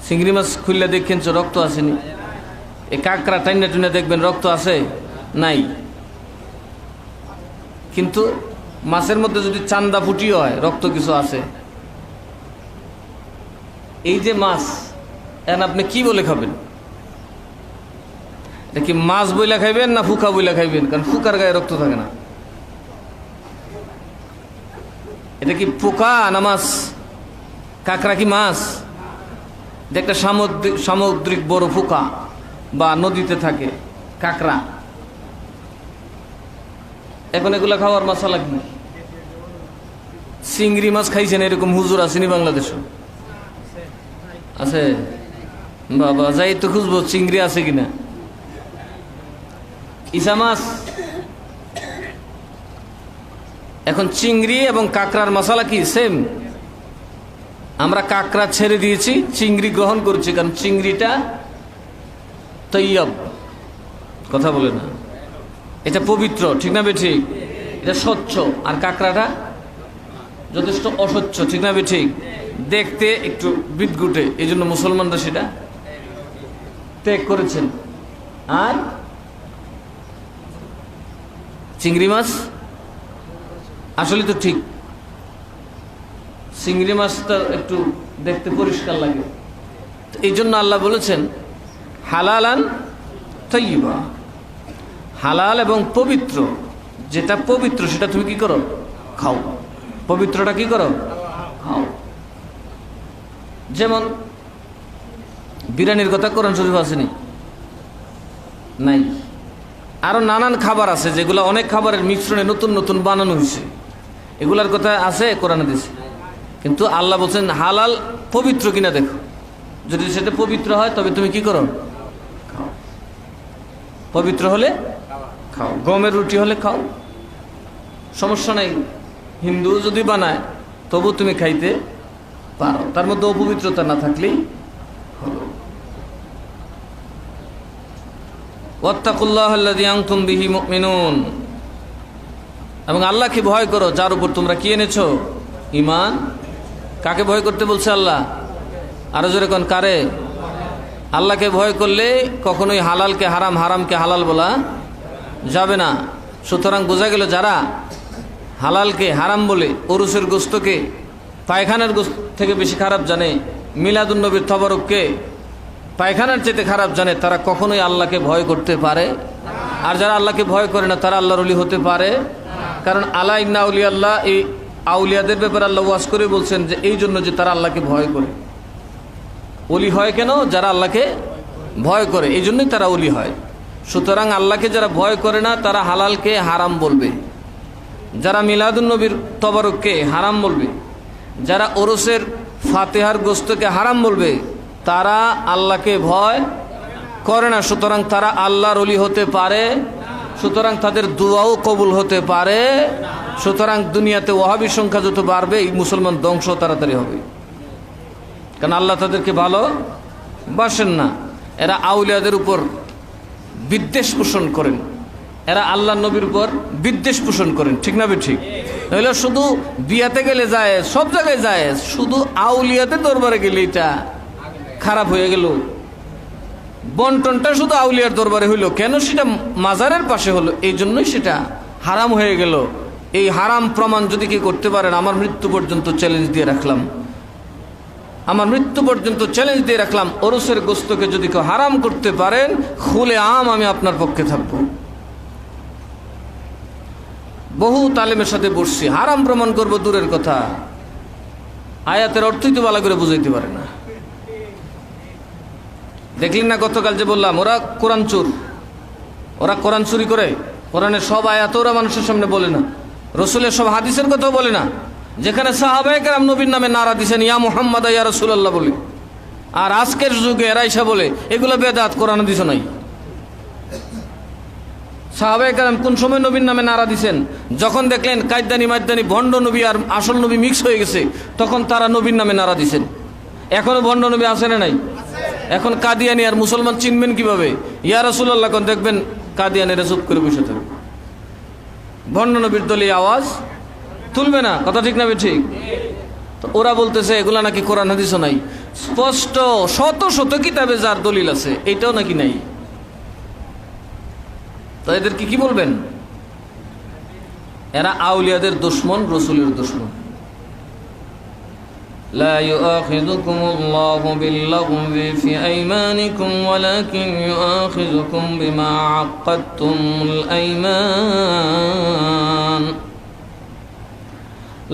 চিংড়ি মাছ খুললে দেখেন রক্ত আসেনি? এই কাঁকড়া টাইনা টুনে দেখবেন রক্ত আছে? নাই। কিন্তু মাছের মধ্যে যদি চান্দা ফুটি হয় রক্ত কিছু আছে। এই যে মাছ, এখন আপনি কি বলে খাবেন? এটা কি মাছ বইলা খাইবেন না ফুকা বইলা খাইবেন? কারণ ফুকার গায়ে রক্ত থাকে না। এটা কি পোকা না মাছ? কাঁকড়া কি মাছ? এটা একটা সামুদ্রিক বড় পোকা বা নদীতে থাকে কাঁকড়া। এখন এগুলা খাওয়ার মশলা কি? চিংড়ি মাছ খাইছেন এরকম হুজুর আসেনি বাংলাদেশে? আছে? বাবা যাই তো খুঁজবো চিংড়ি আছে কিনা। ইসা মাছ, এখন চিংড়ি এবং কাঁকড়ার মশলা কি সেম? আমরা কাঁকড়া ছেড়ে দিয়েছি, চিংড়ি গ্রহণ করছি, কারণ চিংড়িটা তৈয়ব, কথা বলে না, এটা পবিত্র, ঠিক না বেঠিক? এটা স্বচ্ছ। আর কাঁকড়াটা যথেষ্ট অস্বচ্ছ, ঠিক না বেঠিক? দেখতে একটু বিদঘুটে, এই জন্য মুসলমানরা সেটা ত্যাগ করেছেন। আর চিংড়ি মাছ আসলে তো ঠিক, চিংড়ি মাছটা একটু দেখতে পরিষ্কার লাগে, এই জন্য আল্লাহ বলেছেন হালালান তাইয়্যিবা, হালাল এবং পবিত্র। যেটা পবিত্র সেটা তুমি কি করো? খাও। পবিত্রটা কি করো? খাও। যেমন বিরিয়ানির কথা কোরআন শরীফ আসেনি? নাই। আরো নানান খাবার আছে যেগুলো অনেক খাবারের মিশ্রণে নতুন নতুন বানানো হয়েছে, এগুলার কথা আছে কোরআনে দিয়েছে। কিন্তু আল্লাহ বলছেন হালাল পবিত্র কিনা দেখো, যদি সেটা পবিত্র হয় তবে তুমি কি করো? খাও। পবিত্র হলে খাও। গমের রুটি হলে খাও, সমস্যা নাই। হিন্দু যদি বানায় তবু তুমি খাইতে পারো, তার মধ্যে অপবিত্রতা না থাকলেই হলো। ওয়াত্তাকুল্লাহাল্লাযী আনতুম বিহি মুমিনুন, এবং আল্লাহকে ভয় করো যার উপর তোমরা কি এনেছো? ঈমান। কাকে ভয় করতে বলছে আল্লাহ? আরো জোরে কোন, কারে? আল্লাহকে ভয় করলে কখনোই হালালকে হারাম, হারামকে হালাল বলা যাবে না। সুতরাং বোঝা গেল যারা হালালকে হারাম বলে ওরসের গোস্তকে পায়খানার গোস্ত থেকে বেশি খারাপ জানে, মিলাদুন নবীর তবরককে পায়খানার চেয়ে খারাপ জানে, তারা কখনোই আল্লাহকে ভয় করতে পারে। আর যারা আল্লাহকে ভয় করে না তারা আল্লাহর ওলি হতে পারে। কারণ আলা ইন্না আউলিয়া আল্লাহ, এই আউলিয়াদের ব্যাপারে আল্লাহ ওয়াজ করে বলছেন যে এই জন্য যে তারা আল্লাহকে ভয় করে। ওলি হয় কেন? যারা আল্লাহকে ভয় করে, এই জন্যই তারা ওলি হয়। সুতরাং আল্লাহকে যারা ভয় করে না তারা হালালকে হারাম বলবে, যারা মিলাদুন নবীর তবরককে হারাম বলবে, যারা ওরসের ফাতেহার গোস্তকে হারাম বলবে, তারা আল্লাহকে ভয় করে না। সুতরাং তারা আল্লাহর ওলি হতে পারে, সুতরাং তাদের দুয়াও কবুল হতে পারে। সুতরাং দুনিয়াতে ওয়াহাবীর সংখ্যা যত বাড়বে এই মুসলমান ধ্বংস তাড়াতাড়ি হবে, কারণ আল্লাহ তাদেরকে ভালোবাসেন না। এরা আউলিয়াদের উপর বিদ্বেষ পোষণ করেন, এরা আল্লাহ নবীর উপর বিদ্বেষ পোষণ করেন, ঠিক না ঠিক? নইলে শুধু বিয়াতে গেলে যায়, সব জায়গায় যায়, শুধু আউলিয়াদের দরবারে গেলে এটা খারাপ হয়ে গেল। বন্টনটা শুধু আউলিয়ার দরবারে হইল কেন? সেটা মাজারের পাশে হলো, এই জন্যই সেটা হারাম হয়ে গেল। এই হারাম প্রমাণ যদি কি করতে পারেন, আমার মৃত্যু পর্যন্ত চ্যালেঞ্জ দিয়ে রাখলাম, আমার মৃত্যু পর্যন্ত চ্যালেঞ্জ দিয়ে রাখলাম, ওরসের গোস্তকে যদি কেউ হারাম করতে পারেন, খুলে আম আমি আপনার পক্ষে থাকবো। বহু তালেমের সাথে বসছি, হারাম প্রমাণ করব দূরের কথা, আয়াতের অর্থই তো ভালো করে বুঝাইতে পারে না। দেখলেন না গতকাল যে বললাম, ওরা কোরআন চোর, ওরা কোরআন চুরি করে, কোরআনের সব আয়াত ওরা মানুষের সামনে বলে না, রসুলের সব হাদিসের কথাও বলে না। যেখানে সাহাবায়ে কেরাম নবীর নামে নারা দিছেন ইয়া মুহাম্মদ ইয়া রাসূলুল্লাহ বলে, আর আজকের যুগে এরা এসে বলে এগুলো বেদাত, কোরআনে দিছ নাই। সাহাবায়ে কেরাম কোন সময় নবীর নামে নারা দিছেন? যখন দেখলেন কায়দানি মায়দানি ভণ্ড নবী আর আসল নবী মিক্স হয়ে গেছে, তখন তারা নবীর নামে নারা দিছেন। এখনো ভণ্ড নবী আছে না নাই? এখন কাদিয়ানি আর মুসলমান চিনবেন কিভাবে? ইয়া রাসূলুল্লাহ কোন দেখবেন কাদিয়ানিরা চুপ করে বসে থাকবে, ভণ্ড নবীর দলে আওয়াজ তুলবে না, কথা ঠিক না ঠিক? তো ওরা বলতেছে এগুলা নাকি কোরআন হাদিসও নাই, স্পষ্ট শত শত কিতাবে যার দলিল আছে এটাও নাকি নাই। তো এদেরকে কি বলবেন? এরা আউলিয়াদের দুশমন, রসুলের দুশমন। لا يؤاخذكم الله باللغو في أيمانكم ولكن يؤاخذكم بما عقدتم الأيمان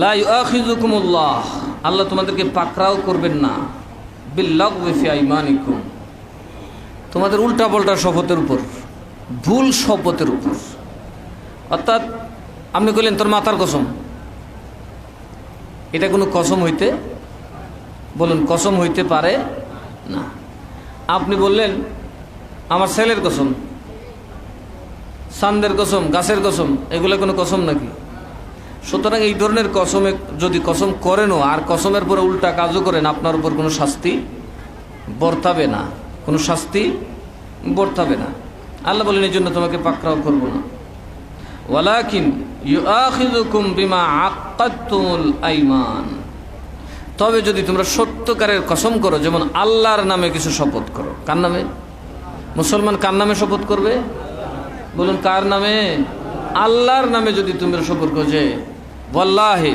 لا يؤاخذكم الله, আল্লাহ তোমাদেরকে পাকড়াও করবেন না, বিল্লাগwi ফি আইমানিকুম, তোমাদের উল্টা পাল্টা শপথের উপর, ভুল শপথের উপর। অর্থাৎ আপনি কইলেন তোর মাথার কসম, এটা কোনো কসম হইতে, বলুন, কসম হইতে পারে না। আপনি বললেন আমার ছেলের কসম, চাঁদের কসম, গাছের কসম, এগুলো কোনো কসম নাকি? সুতরাং এই ধরনের কসমে যদি কসম করেনও আর কসমের পরে উল্টা কাজও করেন, আপনার উপর কোনো শাস্তি বর্তাবে না, কোনো শাস্তি বর্তাবে না। আল্লাহ বলেন এই জন্য তোমাকে পাকড়াও করব না। ওয়ালাকিন ইউআখিযুকুম বিমা আক্কাদতুমুল আইমান, তবে যদি তোমরা সত্যকারের কসম করো, যেমন আল্লাহর নামে কিছু শপথ করো। কার নামে? মুসলমান কার নামে শপথ করবে? বলুন, কার নামে? আল্লাহর নামে যদি তোমরা শপথ করো যে ওয়াল্লাহি,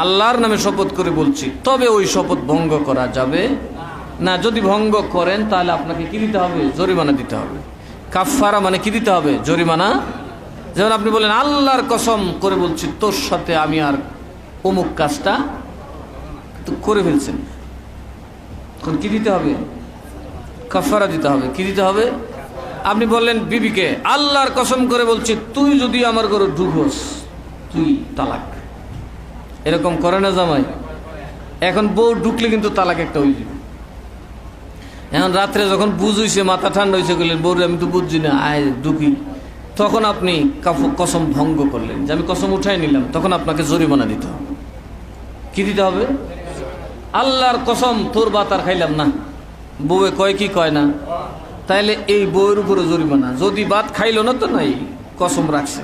আল্লাহর নামে শপথ করে বলছি, তবে ওই শপথ ভঙ্গ করা যাবে না। যদি ভঙ্গ করেন তাহলে আপনাকে কি দিতে হবে? জরিমানা দিতে হবে। কাফফারা মানে কি দিতে হবে? জরিমানা। যেমন আপনি বলেন আল্লাহর কসম করে বলছি তোর সাথে আমি আর অমুক কাজটা তো করে ফেলছেন, তখন কি দিতে হবে? কাফফারা দিতে হবে। কি দিতে হবে? আপনি বললেন বিবিকে আল্লাহর কসম করে বলছি তুই যদি আমার ঘরে ঢুকোস তুই তালাক। এরকম করে না জামাই? এখন বউ ঢুকলে কিন্তু তালাক একটা হয়ে যাবে। এখন রাত্রে যখন বুঝ হইছে, মাথা ঠান্ডা হয়েছে, বললেন বউরে আমি তো বুঝছি না, আয় ঢুকি, তখন আপনি কসম ভঙ্গ করলেন যে আমি কসম উঠাই নিলাম, তখন আপনাকে জরিমানা দিতে হবে। কি দিতে হবে? আল্লাহর কসম তোর ভাত আর খাইলাম না। বউয়ে কয় কি কয় না? তাইলে এই বউয়ের উপরে জরিমানা। যদি ভাত খাইলো না তো নাই, কসম রাখছে।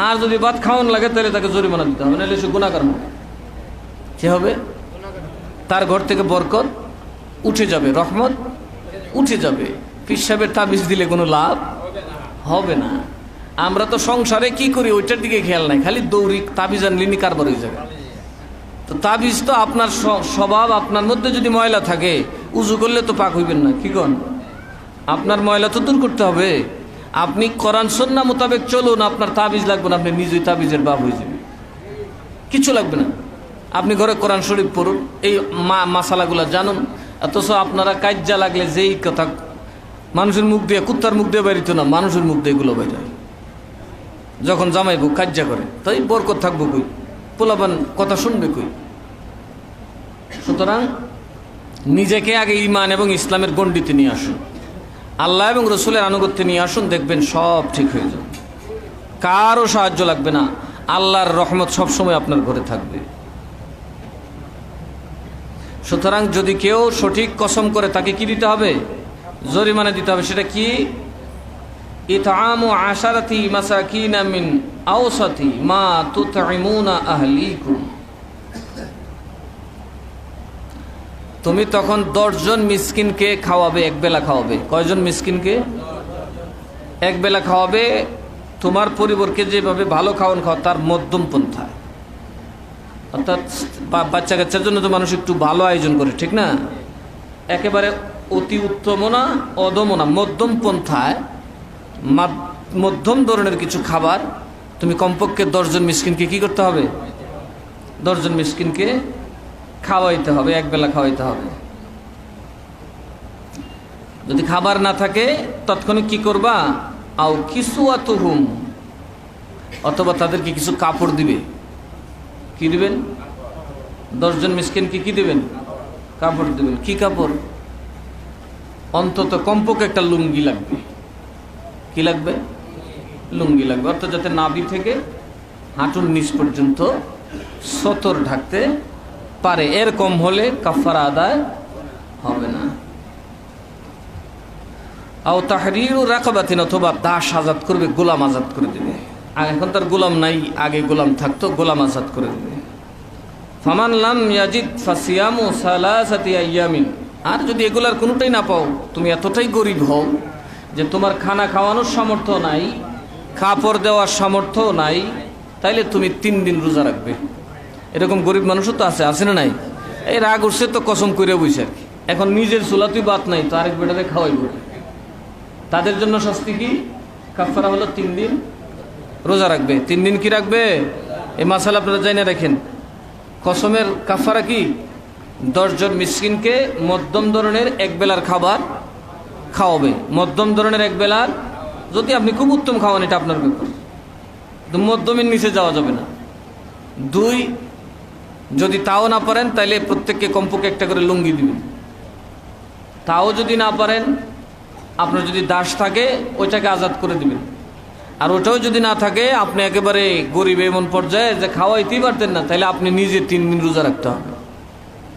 আর যদি ভাত খাওয়ান লাগে তাহলে তাকে জরিমানা দিতে হবে, নাহলে সে গুনাহগার হবে। কি হবে? তার ঘর থেকে বরকত উঠে যাবে, রহমত উঠে যাবে। পীর সাহেবের তাবিজ দিলে কোনো লাভ হবে না। আমরা তো সংসারে কি করি ওইটার দিকে খেয়াল নাই, খালি দৌড়ি, তাবিজ আনলিনি কারবার হয়ে যাবে। তো তাবিজ তো আপনার স্বভাব, আপনার মধ্যে যদি ময়লা থাকে উজু করলে তো পাক হইবেন না। কি কন? আপনার ময়লা তো দূর করতে হবে। আপনি কোরআন সুন্নাহ মোতাবেক চলুন, আপনার তাবিজ লাগবে না, আপনি নিজেই তাবিজের বাপ হয়ে যাবেন, কিছু লাগবে না। আপনি ঘরে কোরআন শরীফ পড়ুন, এই মাসালাগুলো জানুন। অথচ আপনারা কাজ্জা লাগলে যেই কথা মানুষের মুখ দিয়ে, কুত্তার মুখ দিয়ে বেরিত না, মানুষের মুখ দিয়ে এগুলো বের হয়। যখন জামাইবো কাজ্জা করে, তাই বরকত থাকবো কই? পোলাপান কথা শুনবে কই? সুতরাং নিজেকে আগে ঈমান এবং ইসলামের গণ্ডিতে নিয়ে আসুন, আল্লাহ এবং রসুলের আনুগত্যে নিয়ে আসুন, দেখবেন সব ঠিক হয়ে যাবে। কারও সাহায্য লাগবে না, আল্লাহর রহমত সবসময় আপনার ঘরে থাকবে। সুতরাং যদি কেউ সঠিক কসম করে তাকে কি দিতে হবে? জরিমানা দিতে হবে। সেটা কি? ইতআমু আশারাতি মাসাকিনা মিন আওসাতি মা তুতঈমুনা আহলিকুম। তুমি তখন 10 জন মিসকিনকে খাওয়াবে, একবেলা খাওয়াবে। কয়জন মিসকিনকে? একবেলা খাওয়াবে। তোমার পরিবারকে যেভাবে ভালো খাওয়ান খাও তার মধ্যম পন্থায়, অর্থাৎ বাচ্চা কাচ্চার জন্য তো মানুষ একটু ভালো আয়োজন করে, ঠিক না? একেবারে অতি উত্তম না, অদম না, মধ্যম পন্থায় মধ্যম ধরনের কিছু খাবার তুমি কমপক্ষে 10 জন মিসকিনকে কি করতে হবে? 10 জন মিসকিনকে খাওয়াইতে হবে, একবেলা খাওয়াইতে হবে। যদি খাবার না থাকে তৎক্ষণিক কি করবা? আও কিসওয়াতুহুম, অথবা তাদেরকে কিছু কাপড় দিবে। কি দিবেন? 10 জন মিসকিনকে কি দিবেন? কাপড় দিবেন। কি কাপড়? অন্তত কমপক্ষে একটা লুঙ্গি লাগবে। কি লাগবে? লুঙ্গি লাগবে, অর্থাৎ যাতে নাভি থেকে হাঁটুর নিচ পর্যন্ত সতর ঢাকতে পারে। এর কম হলে কাফারা আদায় হবে না। আও তাহরিরু রাকাবাতিন, অথবা দাস আজাদ করবে, গোলাম আজাদ করে দেবে। আর এখন তার গোলাম নাই, আগে গোলাম থাকতো, গোলাম আজাদ করে দেবে। ফামান লাম ইয়াজিদ ফাসিয়ামু সালাসাতি আইয়ামিন। আর যদি এগুলার কোনোটাই না পাও, তুমি এতটাই গরিব হও যে তোমার খানা খাওয়ানোর সামর্থ্য নাই, কাপড় দেওয়ার সামর্থ্য নাই, তাইলে তুমি 3 দিন রোজা রাখবে। এরকম গরিব মানুষও তো আছে না নাই? এই রাগ উঠছে তো কসম করে বইছে আর কি। এখন নিজের চুলাতেই বাত নাই তো আরেক বেটারে খাওয়াইব। তাদের জন্য শাস্তি কি? কাফারা হলো 3 দিন রোজা রাখবে। 3 দিন কি রাখবে? এই মাসালা আপনারা জানিয়ে রাখেন। কসমের কাফারা কি? 10 জন মিসকিনকে মধ্যম ধরনের একবেলার খাবার খাওয়াবে। মধ্যম ধরনের একবেলার, যদি আপনি খুব উত্তম খাওয়ান এটা আপনার ব্যাপার, মধ্যমের নিচে যাওয়া যাবে না। 2 যদি তাও না পারেন তাহলে প্রত্যেককে কমপক্ষে একটা করে লুঙ্গি দিবেন। তাও যদি না পারেন, আপনার যদি দাস থাকে ওইটাকে আজাদ করে দিবেন। আর ওটাও যদি না থাকে, আপনি একেবারে গরিব এমন পর্যায়ে যে খাওয়াইতেই পারতেন না, তাহলে আপনি নিজে 3 দিন রোজা রাখতে হবে।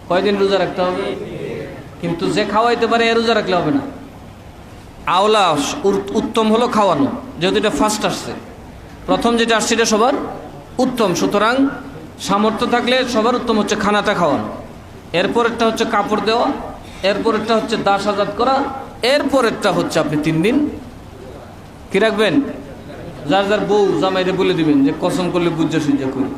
কয়দিন রোজা রাখতে হবে? কিন্তু যে খাওয়াইতে পারে এ রোজা রাখলে হবে না। আওলা উত্তম হলো খাওয়ানো, যেহেতু এটা ফার্স্ট আসছে, প্রথম যেটা আসছে এটা সবার উত্তম। সুতরাং সামর্থ্য থাকলে সবার উত্তম হচ্ছে খানাটা খাওয়ানো, এরপরেরটা হচ্ছে কাপড় দেওয়া, এরপরেরটা হচ্ছে দাস আজাদ করা, এরপরেরটা হচ্ছে আপনি 3 দিন কি রাখবেন? যার যার বউ জামাইরে বলে দিবেন যে কসম করলে বুঝা সুজা করি।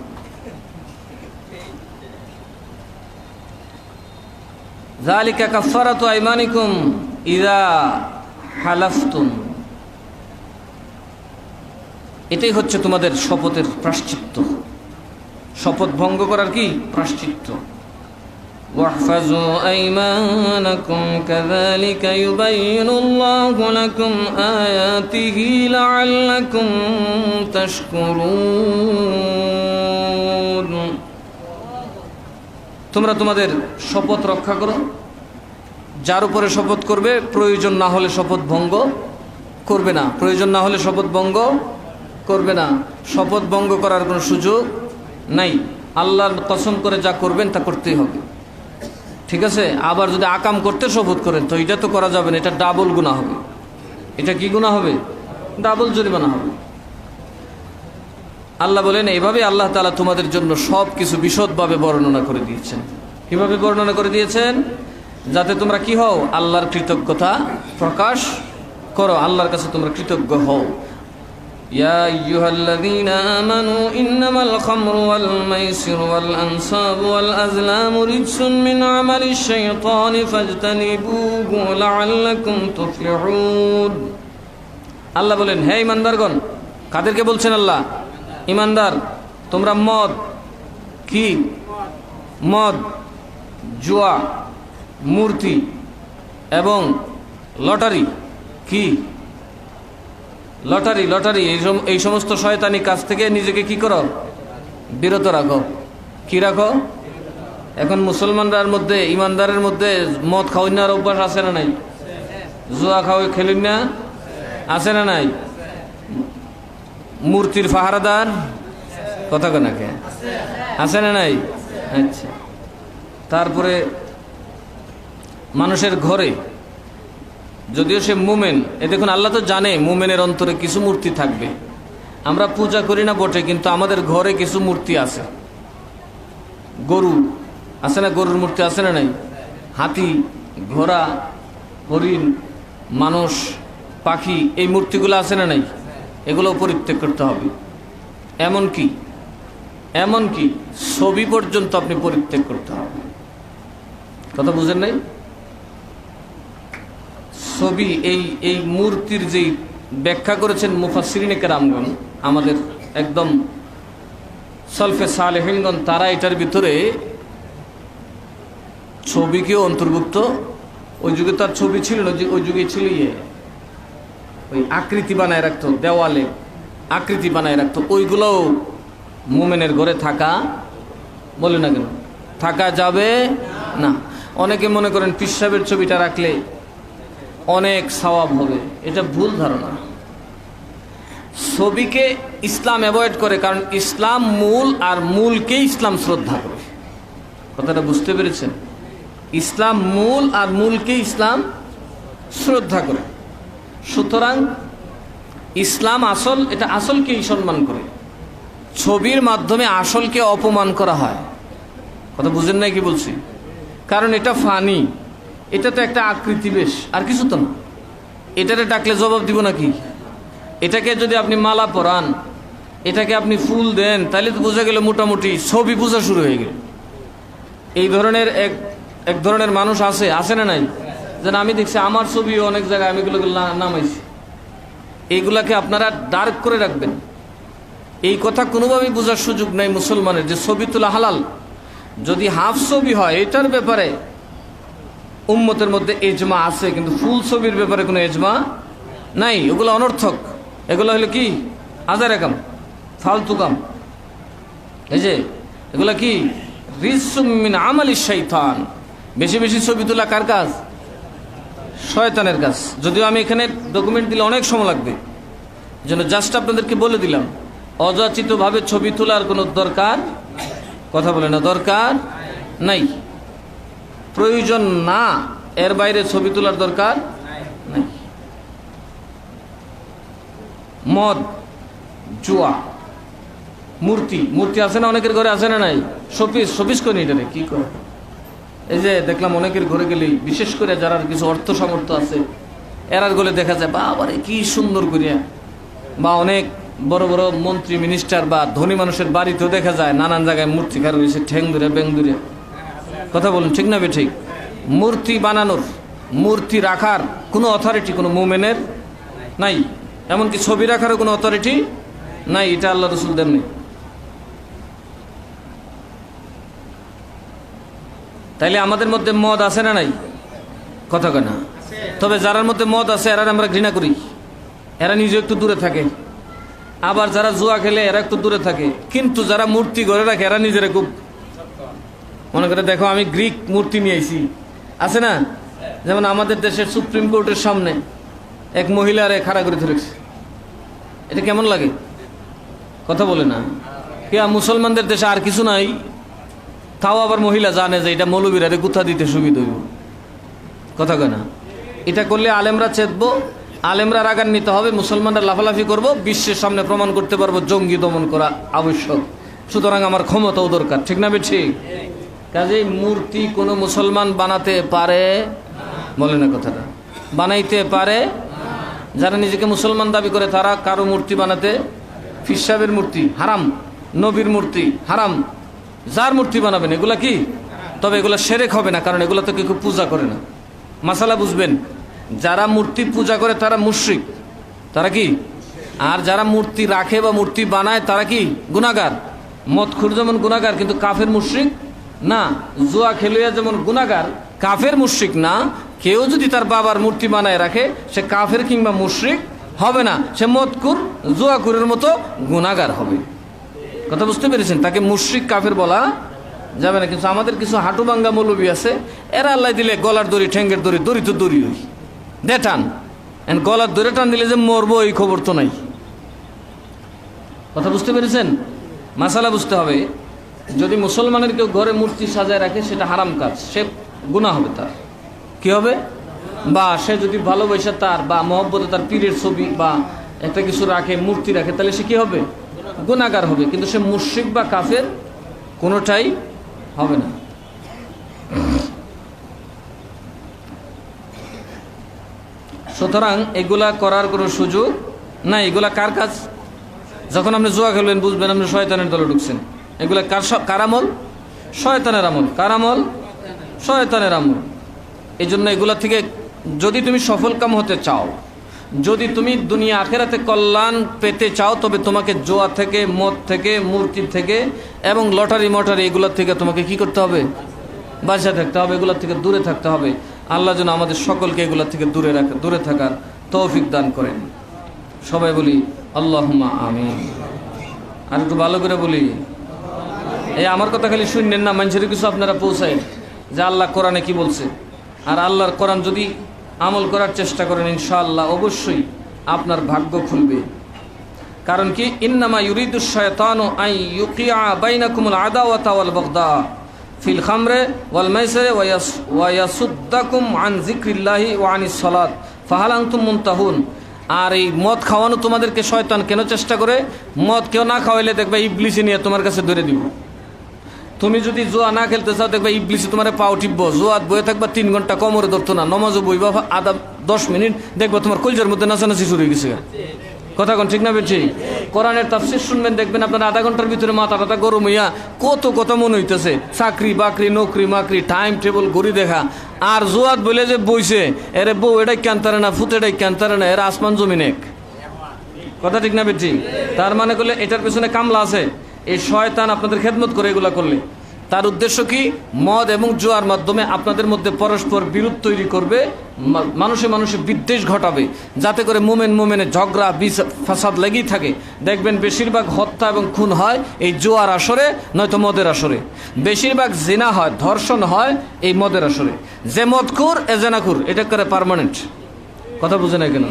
যালিকা কাফারাতু আইমানিকুম ইযা হালাফতুম, এটাই হচ্ছে তোমাদের শপথের প্রায়শ্চিত্ত, শপথ ভঙ্গ করার কি প্রায়শ্চিত্ত। ওয়াহফাজু আইমানাকুম কাযালিকা ইউবাইয়িনুল্লাহু লাকুম আয়াতিহি লাআল্লাকুম তাশকুরুন। তোমরা তোমাদের শপথ রক্ষা করো, যার উপরে শপথ করবে প্রয়োজন না হলে শপথ ভঙ্গ করবে না, প্রয়োজন না হলে শপথ ভঙ্গ করবে না। শপথ ভঙ্গ করার কোনো সুযোগ নাই। আল্লাহর কসম করে যা করবেন তা করতেই হবে, ঠিক আছে? আবার যদি আকাম করতে শপথ করেন তো এটা তো করা যাবে না, এটা ডাবল গুনাহ হবে। এটা কি গুনাহ হবে? ডাবল জরিমানা হবে। আল্লাহ বলেন এইভাবে আল্লাহ তাআলা তোমাদের জন্য সব কিছু বিশদভাবে বর্ণনা করে দিয়েছেন। কিভাবে বর্ণনা করে দিয়েছেন? যাতে তোমরা কি হও? আল্লাহর কৃতজ্ঞতা প্রকাশ করো, আল্লাহর কাছে তোমরা কৃতজ্ঞ হও। ইয়া আইয়ুহাল্লাযীনা আমানু ইন্নামাল খামরু ওয়াল মাইসিরু ওয়াল আনসাবু ওয়াল আজলামু রিজসুম মিন আমালিশ শাইতানি ফাজতানিবুহু লাআল্লাকুম তুফলিহুন। আল্লাহ বলেন, হে ঈমানদারগণ, কাদেরকে বলছেন আল্লাহ? ঈমানদার, তোমরা মদ, কি মদ, জুয়া, মূর্তি এবং লটারি, কি লটারি, লটারি এই সমস্ত শয়তানি কাজ থেকে নিজেকে কি করো? বিরত রাখো। কি রাখো? এখন মুসলমানদের মধ্যে, ঈমানদারের মধ্যে মদ খাওয়ার অভ্যাস আছে না নাই? জুয়া খাওয়াই খেলেন না, আছে না নাই? মূর্তির পাহারাদার কথা কেনাকে আছে না নাই? আচ্ছা, তারপরে মানুষের ঘরে, যদিও সে মুমেন, এ দেখুন আল্লাহ তো জানে মুমেনের অন্তরে কিছু মূর্তি থাকবে। আমরা পূজা করি না বটে, কিন্তু আমাদের ঘরে কিছু মূর্তি আছে। গরু আছে না? গরুর মূর্তি আছে না নাই? হাতি, ঘোড়া, হরিণ, মানুষ, পাখি, এই মূর্তিগুলো আছে না নাই? এগুলো পরিত্যাগ করতে হবে। এমনকি ছবি পর্যন্ত আপনি পরিত্যাগ করতে হবে। কথা বুঝেন নাই? ছবি, এই মূর্তির যেই ব্যাখ্যা করেছেন মুফাসসিরিনে কেরামগণ, আমাদের একদম সলফে সালেহিনগণ, তারা এটার ভিতরে ছবিকেও অন্তর্ভুক্ত। ওই যুগে তার ছবি ছিল না, ওই যুগে ছিল ওই আকৃতি বানায় রাখতো, দেওয়ালে আকৃতি বানায় রাখতো। ওইগুলোও মুমিনের ঘরে থাকা, বলে না কেন, থাকা যাবে না। অনেকে মনে করেন পীর সাহেবের ছবিটা রাখলে অনেক সওয়াব হবে, এটা ভুল ধারণা। ছবিকে ইসলাম অ্যাভয়েড করে, কারণ ইসলাম মূল, আর মূলকে ইসলাম শ্রদ্ধা করে। কথাটা বুঝতে পেরেছেন? ইসলাম মূল, আর মূলকে ইসলাম শ্রদ্ধা করে। সুতরাং ইসলাম আসল, এটা আসলকেই সম্মান করে। ছবির মাধ্যমে আসলকে অপমান করা হয়। কথা বুঝেন নাই কি বলছি? কারণ এটা ফানি, এটা তো একটা আকৃতি, বেশ, আর কিছু তো না। এটারে ডাকলে জবাব দিব নাকি? এটাকে যদি আপনি মালা পরান, এটাকে আপনি ফুল দেন, তাহলে তো বোঝা গেল মোটামুটি ছবি পূজা শুরু হয়ে গেল। এই ধরনের এক ধরনের মানুষ আছে না নাই? যেন আমি দেখছি আমার ছবি অনেক জায়গায় আমি এগুলো নামাইছি। এইগুলাকে আপনারা ডার্ক করে রাখবেন। এই কথা কোনোভাবেই বোঝার সুযোগ নাই মুসলমানের, যে ছবি তোলা হালাল। যদি হাফ ছবি হয়, এটার ব্যাপারে উম্মতের মধ্যে এজমা আছে, কিন্তু ফুল ছবির ব্যাপারে কোনো এজমা নাই। ওগুলো অনর্থক, এগুলো হলো কি হাজারে কাম, ফালতু কাম। এই যে এগুলো কি রিজসুম মিন আমালিশ শাইতান। বেশি বেশি ছবি তোলা কার কাজ? শয়তানের কাজ। যদিও আমি এখানে ডকুমেন্ট দিলে অনেক সময় লাগবে, যেন জাস্ট আপনাদেরকে বলে দিলাম অযাচিতভাবে ছবি তোলার কোনো দরকার, কথা বলে না, দরকার নাই, প্রয়োজন না, এর বাইরে ছবি তোলার দরকার নাই। মদ, জুয়া, মূর্তি, মূর্তি আছে না অনেকের ঘরে, আছে না নাই? শোপিস করি এটা কি করে? এই যে দেখলাম অনেকের ঘরে গেলেই, বিশেষ করে যারা কিছু অর্থ সামর্থ্য আছে এরার গলে দেখা যায় বাবারে কি সুন্দর করিয়া, বা অনেক বড় বড় মন্ত্রী মিনিস্টার বা ধনী মানুষের বাড়িতেও দেখা যায় নানান জায়গায় মূর্তি কারো রয়েছে, ঠ্যাং ধরে ব্যাং ধরে। কথা বলুন ঠিক না বে ঠিক? মূর্তি বানানোর, মূর্তি রাখার কোনো অথরিটি কোনো মুমিনের নাই, এমনকি ছবি রাখারও কোনো অথরিটি নাই। এটা আল্লাহ রসুল দেননি। তাইলে আমাদের মধ্যে মদ আছে না নাই? কথা কয় না। তবে যারার মধ্যে মদ আছে এরা আমরা ঘৃণা করি, এরা নিজে একটু দূরে থাকে। আবার যারা জুয়া খেলে এরা একটু দূরে থাকে। কিন্তু যারা মূর্তি গড়ে রাখে এরা নিজেরা খুব, মনে করে দেখো আমি গ্রিক মূর্তি নিয়ে আইছি, আছে না? যেমন আমাদের দেশের সুপ্রিম কোর্টের সামনে এক মহিলারে খাড়া করে ধরেছে, এটা কেমন লাগে? কথা বলে না। কে মুসলমানদের দেশে আর কিছু নাই, তাও আবার মহিলা জানে যে এটা মৌলবীরারে গুথা দিতে সুবিধা হইব। কথা কয় না। এটা করলে আলেমরা চেতবো, আলেমরা রাগান্বিত হবে, মুসলমানরা লাফালাফি করব, বিশ্বের সামনে প্রমাণ করতে পারবো জঙ্গি দমন করা আবশ্যক, সুতরাং আমার ক্ষমতাও দরকার। ঠিক না বে ঠিক? কাজেই মূর্তি কোনো মুসলমান বানাতে পারে, বলে না কথাটা, বানাইতে পারে। যারা নিজেকে মুসলমান দাবি করে তারা কারো মূর্তি বানাতে, পীর সাহেবের মূর্তি হারাম, নবীর মূর্তি হারাম, যার মূর্তি বানাবেন এগুলা কি? তবে এগুলা শিরক হবে না, কারণ এগুলা তো কেউ পূজা করে না। মাসালা বুঝবেন, যারা মূর্তি পূজা করে তারা মুশরিক, তারা কি? আর যারা মূর্তি রাখে বা মূর্তি বানায় তারা কি? গুনাহগার। মদখুর যেমন গুনাহগার কিন্তু কাফের মুশরিক না, জুয়া খেলুয়া যেমন গুনাহগার কাফের মুশরিক না। কেউ যদি তার বাবার মূর্তি বানায় রাখে সে কাফের কিংবা মুশরিক হবে না, সে মদকুর জুয়াকুরের মতো গুনাহগার হবে। কথা বুঝতে পেরেছেন? তাকে মুশরিক কাফের বলা যাবে না। কিন্তু আমাদের কিছু হাঁটুভাঙ্গা মৌলবী আছে, এরা আল্লাহ দিলে গলার দড়ি, ঠ্যাঙ্গের দড়ি, দড়ি তো দড়ি হই দে টান, গলার দড়ি টান দিলে যে মরবো এই খবর তো নাই। কথা বুঝতে পেরেছেন? মাসালা বুঝতে হবে। যদি মুসলমানের কেউ ঘরে মূর্তি সাজায় রাখে সেটা হারাম কাজ, সে গুনাহ হবে, তার কি হবে? বা সে যদি ভালোবাসে তার বা মহব্বতে তার পীরের ছবি বা একটা কিছু রাখে, মূর্তি রাখে, তাহলে সে কি হবে? গুনাহগার হবে। কিন্তু সে মুশরিক বা কাফের কোনোটাই হবে না। সুতরাং এগুলা করার কোনো সুযোগ নাই। এগুলা কার কাজ? যখন আপনি জুয়া খেলবেন বুঝবেন আপনি শয়তানের দলে ঢুকছেন। এগুলা কার আমল? শয়তানের আমল। কার আমল? শয়তানের আমল। এই জন্য এগুলা থেকে যদি তুমি সফল কাম হতে চাও, যদি তুমি দুনিয়া আখেরাতে কল্যাণ পেতে চাও, তবে তোমাকে জুয়া থেকে, মদ থেকে, মূর্তি থেকে এবং লটারি মটারি এগুলোর থেকে তোমাকে কি করতে হবে? বাঁচা থাকতে হবে, এগুলোর থেকে দূরে থাকতে হবে। আল্লাহ যেন আমাদের সকলকে এগুলোর থেকে দূরে থাকার তৌফিক দান করেন। সবাই বলি আল্লাহুম্মা আমিন। আর একটু ভালো করে বলি, এই আমার কথা খালি শুনলেন না, মানুষের কিছু আপনারা পৌঁছায় যে আল্লাহ কোরআনে কি বলছে। আর আল্লাহর কোরআন যদি আমল করার চেষ্টা করেন ইনশাআল্লাহ অবশ্যই আপনার ভাগ্য খুলবে। কারণ কি? ইন্নামা ইউরিদুশ শায়তানু আন ইউকিআ বাইনাকুমুল আদাওয়াতা ওয়াল বাগদা ফিল খামরে ওয়াল মাইসিরি ওয়া ইয়াসুদ্দাকুম আন যিকরিল্লাহি ওয়া আনিস সালাত ফাহাল আনতুম মুনতাহুন। আর এই মদ খাওয়ানো তোমাদেরকে শয়তান কেন চেষ্টা করে? মদ কেউ না খাওয়াইলে দেখবে ইবলিসি নিয়ে তোমার কাছে ধরে দিব। তুমি যদি জুয়া না খেলতে চাও দেখবে ইবলিসি তোমার পাও টিপবো। জুয়াত বয়ে থাকবা 3 ঘন্টা, কোমরে ধরতো না, নমাজও বইবা আধা 10 মিনিট, দেখবা তোমার কলজার মধ্যে নাচানাচি শুরু হয়ে গেছে। কথা কোন ঠিক না বেঠি? কোরআনের তাফসীর শুনবেন, দেখবেন আপনার আধা ঘন্টার ভিতরে মাথা গরম হইয়া কত কথা মনে হইতেছে, চাকরি বাকরি, নকরি মাকরি, টাইম টেবল ঘড়ি দেখা। আর জুয়াত বলে যে বইছে, এরে বউ এটাই কানতারে না, ফুট এটাই কানতারে না, এরা আসমান জমিন এক। কথা ঠিক না বেঠি? তার মানে করলে এটার পেছনে কামলা আছে। এই শয়তান আপনাদের খেদমত করে এগুলা করলে। তার উদ্দেশ্য কি? মদ এবং জুয়ার মাধ্যমে আপনাদের মধ্যে পরস্পর বিরোধ তৈরি করবে, মানুষে মানুষে বিদ্বেষ ঘটাবে, যাতে করে মোমেনের ঝগড়া ফাসাদ লেগেই থাকে। দেখবেন বেশিরভাগ হত্যা এবং খুন হয় এই জুয়ার আসরে, নয়তো মদের আসরে। বেশিরভাগ জিনা হয়, ধর্ষণ হয় এই মদের আসরে। যে মদখোর এ জেনাখোর, এটা করে পার্মানেন্ট। কথা বুঝে না কেন?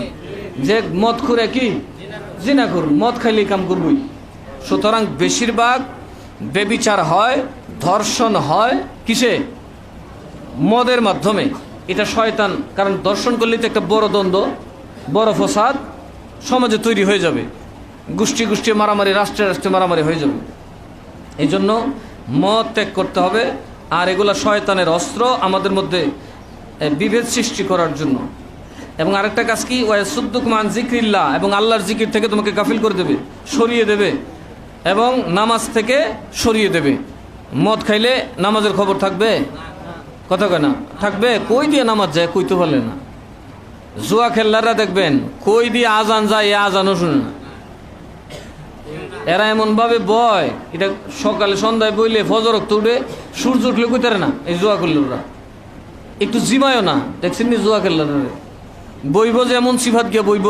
যে মদখোর একই জিনাখোর, মদ খাইলেই কাম করবই। সুতরাং বেশিরভাগ বেবিচার হয়, ধর্ষণ হয় কিসে? মদের মাধ্যমে। এটা শয়তান, কারণ দর্শন করলে তো একটা বড় দ্বন্দ্ব, বড় ফসাদ সমাজে তৈরি হয়ে যাবে, গোষ্ঠী মারামারি, রাষ্ট্রে মারামারি হয়ে যাবে। এই জন্য মদ ত্যাগ করতে হবে। আর এগুলা শয়তানের অস্ত্র আমাদের মধ্যে বিভেদ সৃষ্টি করার জন্য। এবং আরেকটা কাজ কি? ওয়াসুদ্দুকুম আন যিকরিল্লাহ, এবং আল্লাহর জিকির থেকে তোমাকে গাফিল করে দেবে, সরিয়ে দেবে, এবং নামাজ থেকে সরিয়ে দেবে। মদ খাইলে নামাজের খবর থাকবে? কথা কয় না? থাকবে? কই দিয়ে নামাজ যায় কইতে পারলে না। জুয়া খেললারা দেখবেন কই দিয়ে আজান যায়, এ আজানও শুনে না। এরা এমন ভাবে বয়, এটা সকালে সন্ধ্যায় বইলে ফজর উঠে সূর্য উঠলে কইতারে না। এই জুয়া করলে ওরা একটু জিমায়ও না। দেখছেন নি জুয়া খেললারা বইব যে এমন সিফাত গিয়ে বইব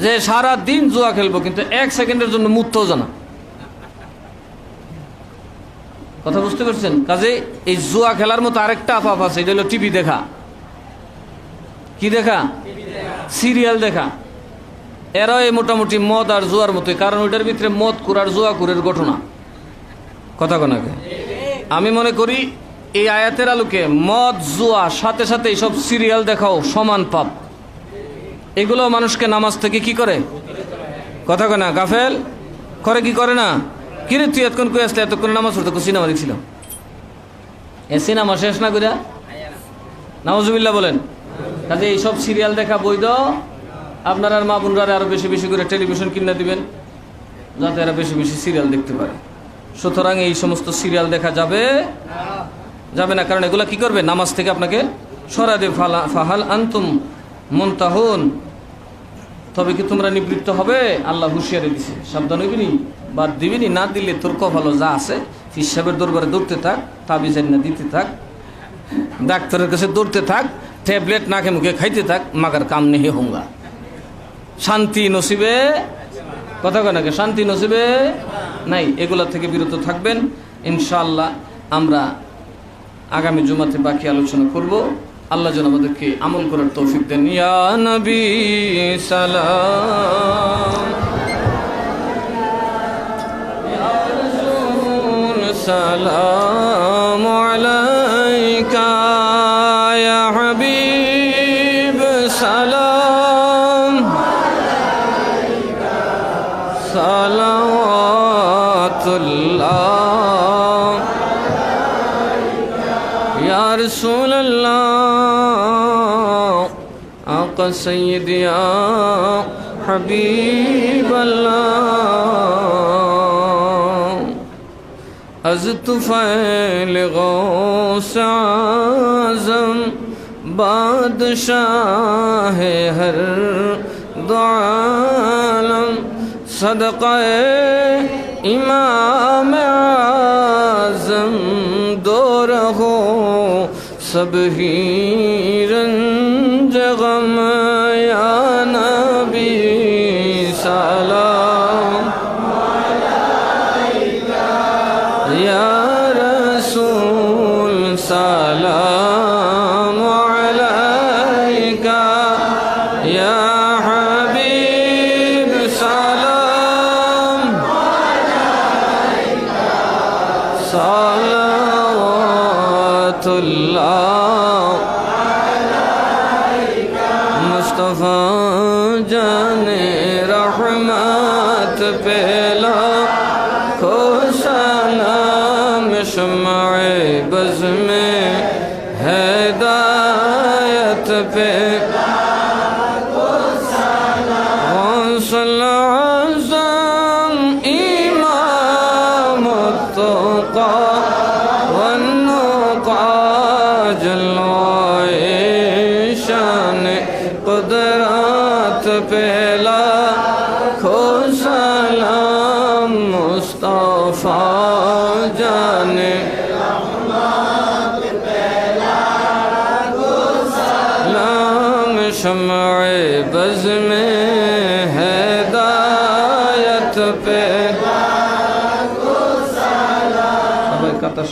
যে সারা দিন জুয়া খেলবো, কিন্তু 1 সেকেন্ডের জন্য মুক্তও জানা। কথা বুঝতে পারছেন? কাজে এই জুয়া খেলার মতো আরেকটা আপাপ আছে, এটা হলো টিভি দেখা। কি দেখা? সিরিয়াল দেখা। এরাও এই মোটামুটি মদ আর জুয়ার মতোই, কারণ ওইটার ভিতরে মদ কুর আর জুয়া কুরের ঘটনা। কথা কনাকে আমি মনে করি এই আয়াতের আলোকে মদ জুয়া সাথে সাথে এইসব সিরিয়াল দেখাও সমান পাপ। এগুলো মানুষকে নামাজ থেকে কি করে? কথা কয় না? গাফেল করে। কি করে না? কিরে তুই এতক্ষণ কই আসলে, এতক্ষণ নামাজ পড়তে সিনেমা দেখছিল? এ সিনেমা শেষ না কইরা নাউজুবিল্লাহ বলেন। কাজে এইসব সিরিয়াল দেখা বৈধ। আপনার আর মা বোনরা আরো বেশি বেশি করে টেলিভিশন কিনে দিবেন, যাতে এরা বেশি বেশি সিরিয়াল দেখতে পারে। সুতরাং এই সমস্ত সিরিয়াল দেখা যাবে না, কারণ এগুলা কি করবে? নামাজ থেকে আপনাকে সরা দেবে। ফাহাল আনতুম মুনতাহুন, তবে কি তোমরা নিবৃত্ত হবে? আল্লাহ হুঁশিয়ারি দিছে, সাবধান হইবিনি, বাদ দিবিনি। না দিলে তোর কপালো যা আছে, ফির সাহেবের দরবারে দৌড়তে থাক, তাবিজ না দিতে থাক, ডাক্তারের কাছে দৌড়তে থাক, ট্যাবলেট নাকে মুখে খাইতে থাক, মাগার কাম নেই হোঙ্গা। শান্তি নসিবে, কথা কয় নাকি? শান্তি নসিবে নাই। এগুলা থেকে বিরত থাকবেন ইনশাআল্লাহ। আমরা আগামী জুমাতে বাকি আলোচনা করব। আল্লাহ যেন আমাদেরকে আমল করার তৌফিক দেন। ইয়া নবী সালাম, ইয়া রাসূল সালাম আলাইকা, ইয়া হাবিব সালাম আলাইকা, সালাওয়াতুল্লাহ ইয়া রাসূলুল্লাহ, আকা সাইয়্যিদি ইয়া হাবিবাল্লাহ, আজ তুফাইল গৌস আযম, বাদশাহ হর দো আলম, সদকায়ে ইমাম आज़म, दो रहो सब ही रंज गम, या नबी सलाम अलैका, या रसूल सलाम अलैका, या हबीब सलाम अलैका, सलावतुल्लाह अलैका, मुस्तफा जाने रहमत पेला को सलाम, शम्अ बज़ में हिदायत पे गौसल आज़म, इमाम तुक़ा वन्नुक़ा, जलवाए शान क़ुदरत पेला खो सलाम, मुस्तफ़ा जाने शम्अ बज़्म हिदायत पे। सबाई कथा